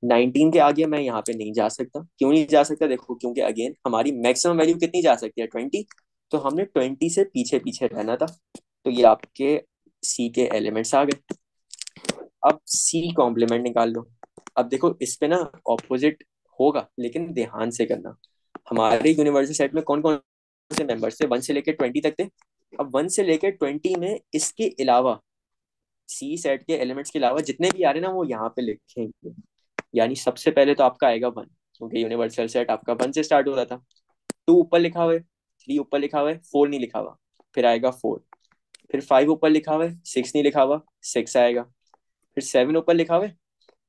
19 के आगे मैं यहाँ पे नहीं जा सकता। क्यों नहीं जा सकता? देखो, क्योंकि अगेन हमारी मैक्सिमम वैल्यू कितनी जा सकती है? 20। तो हमने 20 से पीछे पीछे रहना था। तो ये आपके सी के एलिमेंट्स आ गए। अब सी कॉम्प्लीमेंट निकाल लो। अब देखो इस पे ना ऑपोजिट होगा, लेकिन ध्यान से करना। हमारे यूनिवर्सल सेट में कौन कौन से मेंबर्स थे, 1 से लेकर 20 तक थे। अब 1 से लेकर 20 में इसके अलावा, सी सेट के एलिमेंट्स के अलावा जितने भी आ रहे हैं ना, वो यहाँ पे लिखेंगे। यानी सबसे पहले तो आपका आएगा 1, क्योंकि यूनिवर्सल सेट आपका 1 से स्टार्ट हो रहा था। 2 ऊपर लिखा हुआ है, 3 ऊपर लिखा हुआ है, 4 नहीं लिखा हुआ, फिर आएगा 4। फिर 5 ऊपर लिखा हुआ है, 6 नहीं लिखा हुआ, 6 आएगा। फिर 7 ऊपर लिखा हुआ है,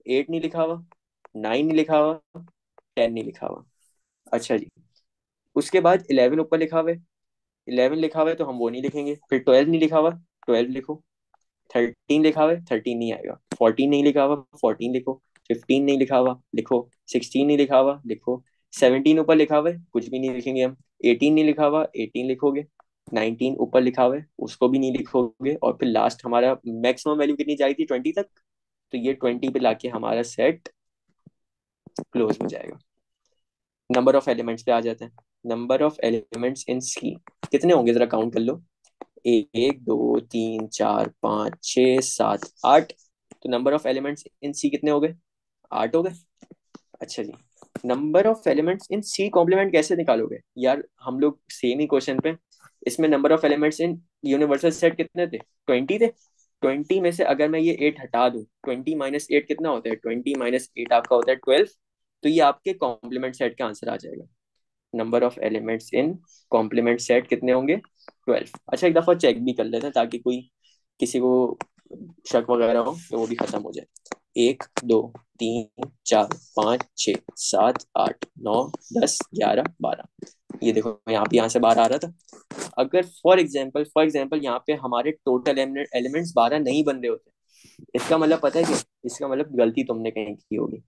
8 नहीं लिखा हुआ, 9 नहीं लिखा हुआ, 10 नहीं लिखा हुआ। अच्छा जी। उसके बाद 11 ऊपर लिखा हुआ है, 11 लिखा हुआ है तो हम वो नहीं लिखेंगे। फिर 12 नहीं लिखा हुआ, 12 लिखो। 13 लिखा हुआ है, 13 नहीं आएगा। 14 नहीं लिखा हुआ, 14 लिखो। 15 नहीं लिखा हुआ, लिखो। 16 नहीं लिखा हुआ, लिखो। 17 ऊपर लिखा हुआ है, कुछ भी नहीं लिखेंगे हम। 18 नहीं लिखा हुआ, 18 लिखोगे। 19 ऊपर लिखा हुआ है, उसको भी नहीं लिखोगे। और फिर लास्ट हमारा मैक्सिमम वैल्यू कितनी जाएगी, 20 तक। तो ये 20 पे लाके हमारा सेट क्लोज हो जाएगा। नंबर ऑफ एलिमेंट्स पे आ जाते हैं। Number of elements in C कितने होंगे, जरा काउंट कर लो। 1 2 3 4 5 6 7 8। तो number of elements in C कितने हो गए, 8 हो गए। अच्छा जी। Number of elements in C complement कैसे निकालोगे यार, हम लोग सेम ही क्वेश्चन पे। इसमें number of elements in universal set कितने थे, 20 थे। 20 में से अगर मैं ये 8 हटा दूं, 20 - 8 कितना होता है, 20 - 8 आपका होता है 12। तो ये आपके कॉम्प्लीमेंट सेट का आंसर आ जाएगा। Number of elements in complement set कितने होंगे, 12। अच्छा, एक दफा चेक भी कर लेते हैं ताकि कोई किसी को शक वगैरह हो तो वो भी खत्म हो जाए। 1 2 3 4 5 6 7 8 9 10 11 12। ये देखो यहाँ पे, यहाँ से 12 आ रहा था। अगर फॉर एग्जाम्पल यहाँ पे हमारे टोटल एलिमेंट्स 12 नहीं बन रहे होते, इसका मतलब पता है क्या, इसका मतलब गलती तुमने कहीं की होगी।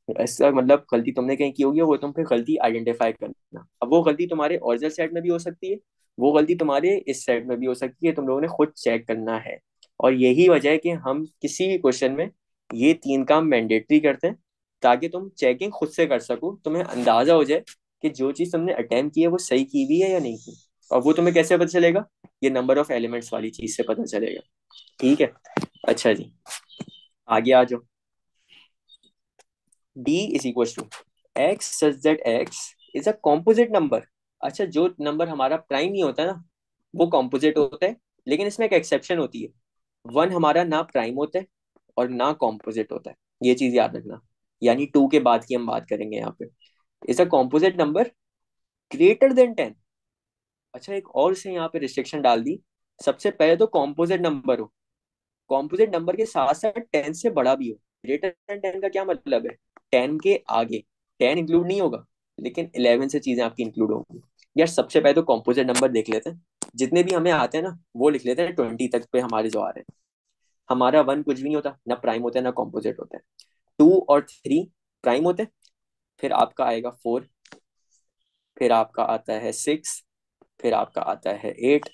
इसका मतलब गलती तुमने कहीं की होगी, वो तुम फिर गलती आइडेंटिफाई करना। अब वो गलती तुम्हारे ओरिजिनल सेट में भी हो सकती है, वो गलती तुम्हारे इस सेट में भी हो सकती है, तुम लोगों ने खुद चेक करना है। और यही वजह है कि हम किसी भी क्वेश्चन में ये 3 काम मैंडेटरी करते हैं, ताकि तुम चेकिंग खुद से कर सको, तुम्हें अंदाजा हो जाए कि जो चीज तुमने अटेम्प्ट की है वो सही की भी है या नहीं की। और वो तुम्हें कैसे पता चलेगा, ये नंबर ऑफ एलिमेंट्स वाली चीज से पता चलेगा। ठीक है। अच्छा जी, आगे आ जाओ। D is equal to x such that x is a composite number. अच्छा, जो नंबर हमारा प्राइम नहीं होता ना, वो कॉम्पोजिट होता है। लेकिन इसमें एक एक्सेप्शन होती है, 1 हमारा ना प्राइम होता है और ना कॉम्पोजिट होता है। ये चीज याद रखना। यानी 2 के बाद की हम बात करेंगे यहाँ पे। Is a composite number greater than 10। अच्छा, एक और से यहाँ पे रिस्ट्रिक्शन डाल दी। सबसे पहले तो कॉम्पोजिट नंबर हो, कॉम्पोजिट नंबर के साथ साथ 10 से बड़ा भी हो। ग्रेटर देन 10 का क्या मतलब है, 10 के आगे। 10 इंक्लूड नहीं होगा, लेकिन 11 से चीजें आपकी इंक्लूड होंगी। यार सबसे पहले तो कॉम्पोजिट नंबर देख लेते हैं, जितने भी हमें आते हैं ना वो लिख लेते हैं। 20 तक पे हमारे जो आ रहे हैं, हमारा 1 कुछ भी नहीं होता, ना प्राइम होता है ना कॉम्पोजिट होता है। 2 और 3 प्राइम होते हैं। फिर आपका आएगा 4, फिर आपका आता है 6, फिर आपका आता है 8,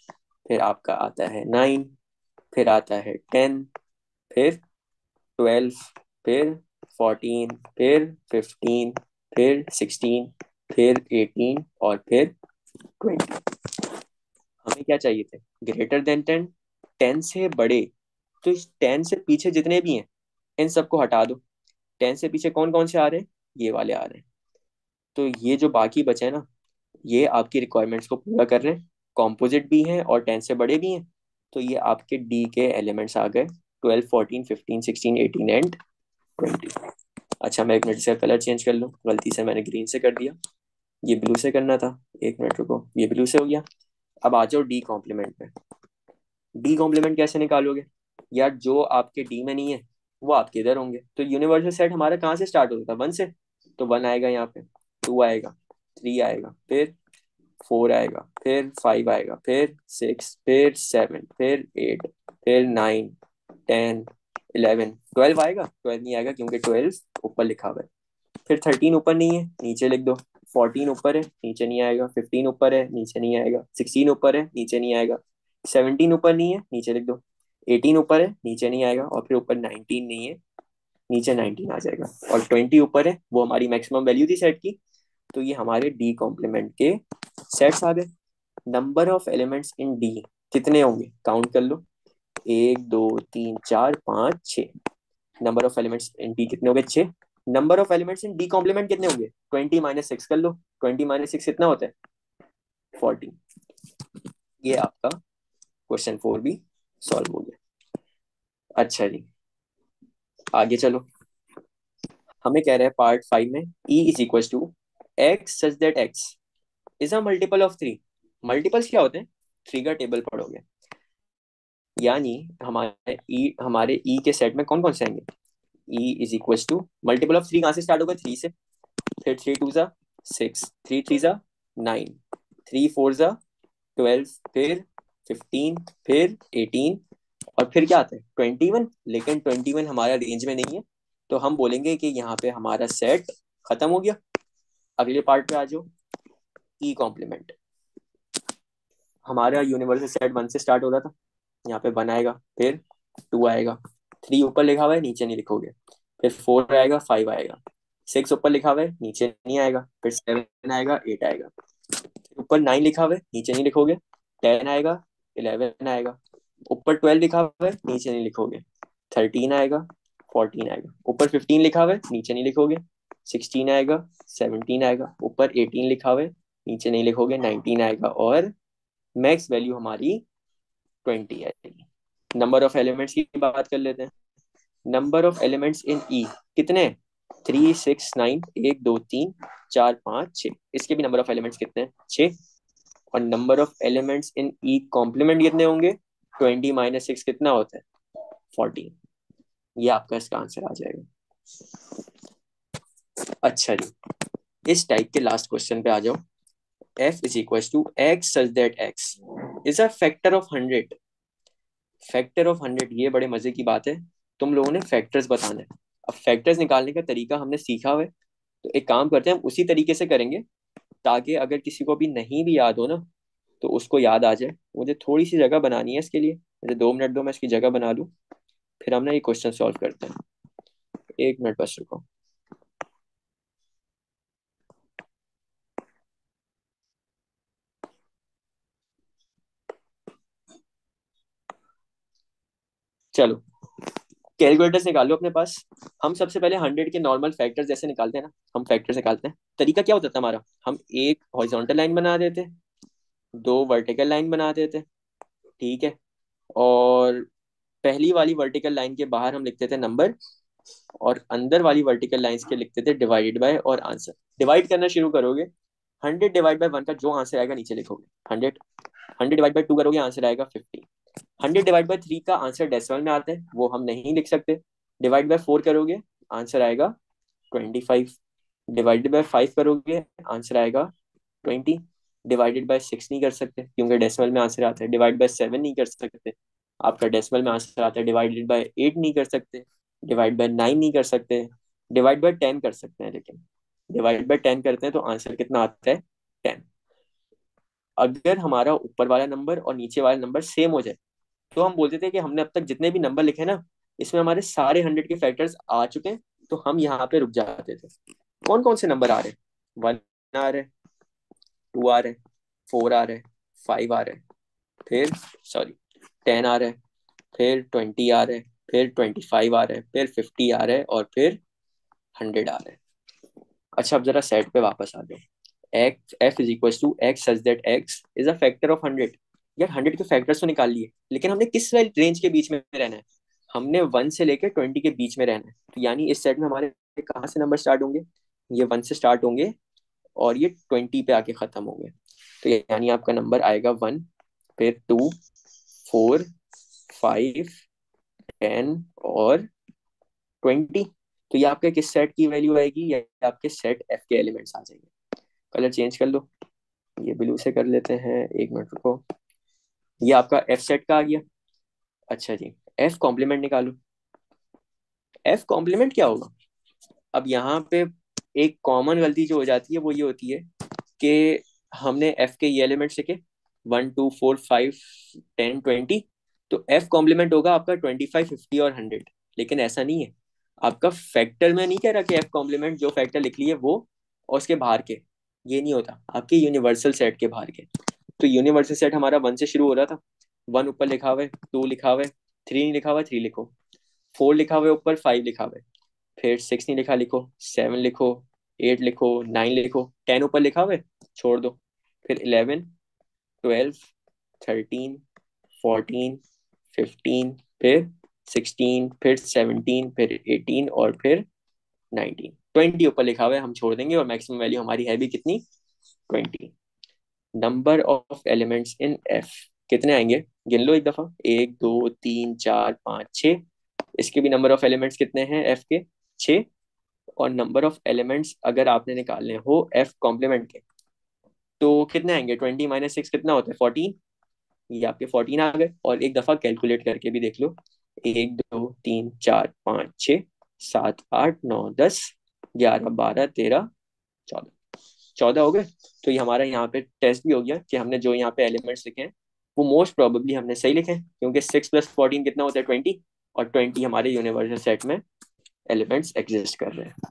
फिर आपका आता है 9, फिर आता है 10, फिर 12, फिर 14, फिर 15, फिर 16, फिर 18 और फिर 20। हमें क्या चाहिए थे, ग्रेटर देन 10, 10 से बड़े। तो इस 10 से पीछे जितने भी हैं इन सबको हटा दो। 10 से पीछे कौन कौन से आ रहे हैं, ये वाले आ रहे हैं। तो ये जो बाकी बचे हैं ना, ये आपकी रिक्वायरमेंट्स को पूरा कर रहे हैं, कॉम्पोजिट भी हैं और 10 से बड़े भी हैं। तो ये आपके डी के एलिमेंट्स आ गए, 12 14 15 16 18 एंड 20। अच्छा, मैं एक मिनट से कलर चेंज कर लूँ, गलती से मैंने ग्रीन से कर दिया, ये ब्लू से करना था। एक मिनट रुको, ये ब्लू से हो गया। अब आ जाओ डी कॉम्प्लीमेंट पे। डी कॉम्प्लीमेंट कैसे निकालोगे यार, जो आपके डी में नहीं है वो आपके इधर होंगे। तो यूनिवर्सल सेट हमारा कहाँ से स्टार्ट होता था, 1 से। तो 1 आएगा यहाँ पे, 2 आएगा, 3 आएगा, फिर 4 आएगा, फिर 5 आएगा, फिर 6, फिर 7, फिर 8, फिर 9, 10, 11, 12 आएगा। 12 नहीं आएगा क्योंकि 12 ऊपर लिखा हुआ है। फिर 13 ऊपर नहीं है, नीचे लिख दो। 14 ऊपर है, नीचे नहीं आएगा। 15 ऊपर है, नीचे नहीं आएगा। 16 ऊपर है, नीचे नहीं आएगा। 17 ऊपर नहीं है, नीचे लिख दो। 18 ऊपर है, नीचे नहीं आएगा। और फिर ऊपर 19 नहीं है, नीचे 19 आ जाएगा। और 20 ऊपर है, वो हमारी मैक्सिमम वैल्यू थी सेट की। तो ये हमारे डी कॉम्प्लीमेंट के सेट्स आ गए। Number of elements in D कितने होंगे, काउंट कर लो। 1 2 3 4 5 6। Number of elements in D कितने हो गए? 6। Number of elements in D complement कितने होंगे? 20 - 6 कर लो। 20 - 6 कितना होता है? 14। ये आपका क्वेश्चन 4 भी सॉल्व हो गया। अच्छा जी, आगे चलो। हमें कह रहा है पार्ट 5 में E is equal to x such that x is a multiple of 3। Multiples क्या होते हैं? 3 का टेबल पढ़ोगे, यानी हमारे ई के सेट में कौन कौन से आएंगे? E is equal to multiple of 3 कहाँ से स्टार्ट होगा? 3 से। फिर 3 2 6, 3 3 9, 3 4 12, फिर 15, फिर 18, और फिर क्या आता है? 21। लेकिन 21 हमारा रेंज में नहीं है, तो हम बोलेंगे कि यहाँ पे हमारा सेट खत्म हो गया। अगले पार्ट पे आ जाओ। E complement. हमारा यूनिवर्सल सेट 1 से स्टार्ट हो रहा था, यहाँ पे 1 आएगा, फिर 2 आएगा, 3 ऊपर लिखा हुआ है नीचे नहीं लिखोगे, फिर 4 आएगा, 5 आएगा, 6 ऊपर लिखा हुआ है नीचे नहीं आएगा, फिर 7 आएगा, 8 आएगा, ऊपर 9 लिखा हुआ है नीचे नहीं लिखोगे, 10 आएगा, 11 आएगा, ऊपर 12 लिखा हुआ है नीचे नहीं लिखोगे, 13 आएगा, 14 आएगा, ऊपर 15 लिखा हुआ है नीचे नहीं लिखोगे, 16 आएगा, 17 आएगा, ऊपर 18 लिखा हुआ है नीचे नहीं लिखोगे, 19 आएगा, और मैक्स वैल्यू हमारी 20 आएगी। नंबर ऑफ एलिमेंट्स की बात कर लेते हैं। नंबर ऑफ एलिमेंट्स इन ई कितने? 3 6 9, 1 2 3 4 5 6। इसके भी नंबर ऑफ एलिमेंट्स कितने हैं? 6। और number of elements in E complement कितने होंगे? 20 - 6 कितना होता है? 14। ये आपका इसका आंसर आ जाएगा। अच्छा जी, इस टाइप के लास्ट क्वेश्चन पे आ जाओ। f is equal to x such that x is a factor of 100। Factor of 100, ये बड़े मजे की बात है। तुम लोगों ने फैक्टर्स बताना है। अब फैक्टर्स निकालने का तरीका हमने सीखा हुआ है, तो एक काम करते हैं, हम उसी तरीके से करेंगे, ताकि अगर किसी को भी नहीं भी याद हो ना, तो उसको याद आ जाए। मुझे थोड़ी सी जगह बनानी है इसके लिए, मुझे 2 मिनट दो, मैं इसकी जगह बना लूँ, फिर हम ना ये क्वेश्चन सॉल्व करते हैं। 1 मिनट बस रुको। चलो, कैलकुलेटर्स निकालो अपने पास। हम सबसे पहले 100 के नॉर्मल फैक्टर्स जैसे निकालते हैं ना, हम फैक्टर्स निकालते हैं। तरीका क्या होता था हमारा? हम एक हॉरिजॉन्टल लाइन बना देते, 2 वर्टिकल लाइन बना देते, ठीक है, और पहली वाली वर्टिकल लाइन के बाहर हम लिखते थे नंबर, और अंदर वाली वर्टिकल लाइंस के लिखते थे डिवाइडेड बाय और आंसर। डिवाइड करना शुरू करोगे, 100 डिवाइड बाय 1 का जो आंसर आएगा नीचे लिखोगे 100। 100 डिवाइड बाय 2 करोगे, आंसर आएगा 50। 100 डिवाइड बाय 3 का आंसर डेसिमल में आता है, वो हम नहीं लिख सकते। डिवाइड बाय 4 करोगे, आंसर आएगा 25। डिवाइडेड बाय 5 करोगे, आंसर आएगा 20। डिवाइडेड बाय 6 नहीं कर सकते क्योंकि डेसिमल में आंसर आता है। डिवाइड बाय 7 नहीं कर सकते, आपका डेसिमल में आंसर आता है। डिवाइडेड बाय 8 नहीं कर सकते, डिवाइड बाय 9 नहीं कर सकते, डिवाइड बाय 10 कर सकते हैं, लेकिन डिवाइड बाय 10 करते हैं तो आंसर कितना आता है? 10। अगर हमारा ऊपर वाला नंबर और नीचे वाला नंबर सेम हो जाए, तो हम बोलते थे कि हमने अब तक जितने भी नंबर लिखे ना, इसमें हमारे सारे 100 के फैक्टर्स आ चुके हैं, तो हम यहाँ पे रुक जाते थे। कौन कौन से नंबर आ रहे हैं? 1 आ रहे, 2 आ रहे, 4 आ रहे, 5 आ रहे, फिर सॉरी 10 आ रहे, फिर 20 आ रहे, फिर 25 आ रहे, फिर 50 आ रहे, और फिर 100 आ रहे। अच्छा, अब जरा सेट पे वापस आ जाओ। X F is equal to x such that x is a factor of 100। यार 100 के फैक्टर्स तो निकाल लिए, लेकिन हमने किस रेंज के बीच में रहना है? हमने 1 से लेकर 20 के बीच में रहना है। तो यानी इस सेट में हमारे कहाँ से नंबर स्टार्ट होंगे? ये 1 से स्टार्ट होंगे, और ये 20 पे आके खत्म होंगे। तो यानी आपका नंबर आएगा 1, फिर 2, 4, 5, 10 और 20। तो ये आपके किस सेट की वैल्यू आएगी? ये आपके सेट एफ के एलिमेंट्स आ जाएंगे। कलर चेंज कर लो, ये ब्लू से कर लेते हैं। 1 मिनट रुको। ये आपका एफ सेट का आ गया। अच्छा जी, एफ कॉम्प्लीमेंट निकालो। एफ कॉम्प्लीमेंट क्या होगा? अब यहाँ पे एक कॉमन गलती जो हो जाती है वो ये होती है कि हमने एफ के ये एलिमेंट्स लिखे, 1 2 4 5 10 20, तो एफ कॉम्प्लीमेंट होगा आपका 25 50 और 100। लेकिन ऐसा नहीं है। आपका फैक्टर में नहीं कह रहा कि एफ कॉम्प्लीमेंट जो फैक्टर लिख लिए वो और उसके बाहर के, ये नहीं होता, आपके यूनिवर्सल सेट के बाहर के। तो यूनिवर्सल सेट हमारा 1 से शुरू हो रहा था, 1 ऊपर लिखा हुआ है, 2 लिखा हुआ है, 3 नहीं लिखा हुआ है, 3 लिखो। 4 लिखा हुआ है ऊपर, 5 लिखा हुआ है, फिर 6 नहीं लिखा, लिखो 7 लिखो, 8 लिखो, 9 लिखो, 10 ऊपर लिखा हुआ है, छोड़ दो। फिर 11, 12, 13, 14, 15, फिर 16, फिर 17, फिर 18 और फिर 19, 20 ऊपर लिखा हुआ है, हम छोड़ देंगे, और मैक्सिमम वैल्यू हमारी है भी कितनी, 20। Number of elements in F कितने आएंगे, गिन लो एक दफा, 1, 2, 3, 4, 5, 6। इसके भी नंबर ऑफ एलिमेंट्स कितने हैं एफ के, 6। और नंबर ऑफ एलिमेंट्स अगर आपने निकालने हो एफ कॉम्प्लीमेंट के, तो कितने आएंगे, 20 - 6 कितना होता है, 14। ये आपके 14 आ गए, और एक दफा कैलकुलेट करके भी देख लो, 1, 2, 3, 4, 5, 6, 7, 8, 9, 10, 11, 12, 13, 14, 14 हो गए। तो ये हमारा यहाँ पे टेस्ट भी हो गया कि हमने जो यहाँ पे एलिमेंट्स लिखे हैं वो मोस्ट प्रोबेबली हमने सही लिखे हैं, क्योंकि 6 + 14 कितना होता है, 20, और 20 हमारे यूनिवर्सल सेट में एलिमेंट्स एग्जिस्ट कर रहे हैं।